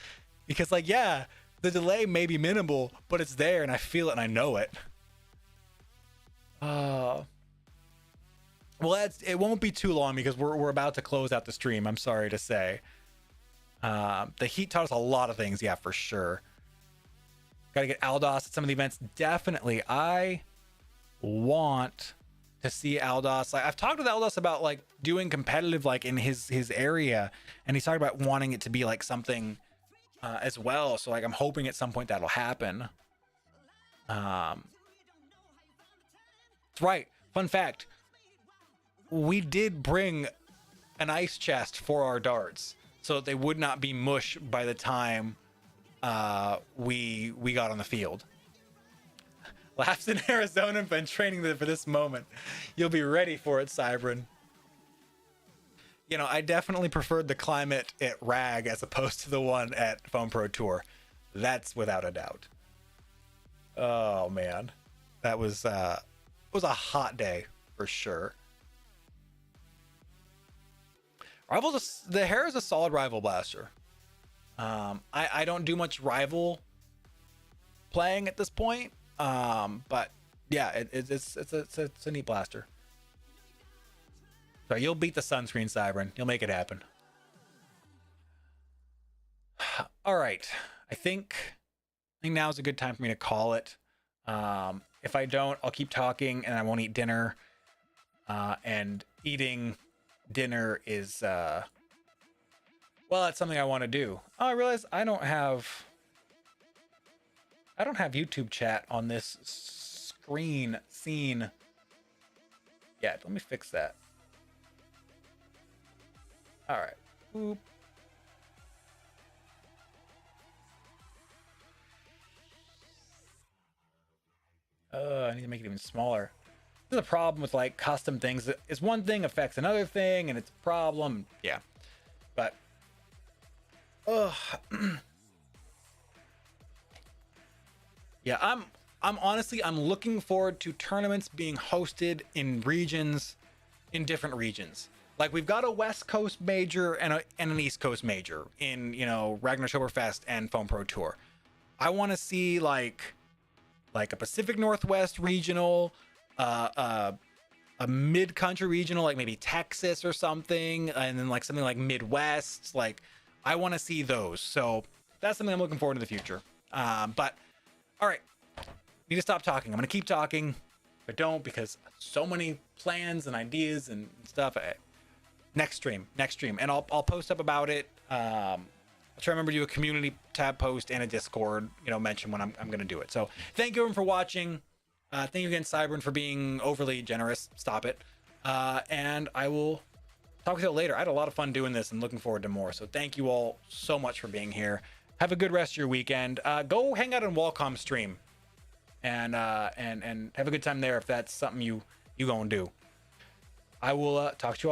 [SPEAKER 1] because like, yeah, the delay may be minimal, but it's there and I feel it and I know it. Well, it won't be too long because we're about to close out the stream. I'm sorry to say. The heat taught us a lot of things. Yeah, for sure. Got to get Aldos at some of the events. Definitely. I want to see Aldos. Like, I've talked with Aldos about like doing competitive like in his area, and he's talking about wanting it to be like something as well. So like I'm hoping at some point that'll happen. That's right. Fun fact. We did bring an ice chest for our darts so that they would not be mush by the time we got on the field. Laughs in Arizona and been training for this moment. You'll be ready for it, Cybran. You know, I definitely preferred the climate at RAG as opposed to the one at Foam Pro Tour. That's without a doubt. Oh man, that was it was a hot day for sure. The Hair is a solid rival blaster. I don't do much rival playing at this point. But yeah, it's a neat blaster. So you'll beat the sunscreen, Cybran. You'll make it happen. All right. I think now is a good time for me to call it. If I don't, I'll keep talking and I won't eat dinner. And eating dinner is, well, that's something I want to do. Oh, I realize I don't have YouTube chat on this scene yet. Let me fix that. All right. Boop. I need to make it even smaller. This is a problem with like custom things. Is one thing affects another thing, and it's a problem. Yeah, but yeah, I'm honestly looking forward to tournaments being hosted in different regions. Like we've got a West Coast major and an East Coast major in, you know, Ragnar Oktoberfest and Foam Pro Tour. I want to see like a Pacific Northwest regional, a mid-country regional, like maybe Texas or something, and then like something like Midwest. Like I want to see those. So that's something I'm looking forward to in the future. But all right, need to stop talking. I'm gonna keep talking, but don't, because so many plans and ideas and stuff. Next stream, and I'll post up about it. I'll try to remember to do a community tab post and a Discord, you know, mention when I'm gonna do it. So thank you everyone for watching. Thank you again, Cybern, for being overly generous. Stop it. And I will talk with you later. I had a lot of fun doing this and looking forward to more. So thank you all so much for being here. Have a good rest of your weekend. Go hang out on Walcom stream and have a good time there if that's something you gonna do. I will talk to you all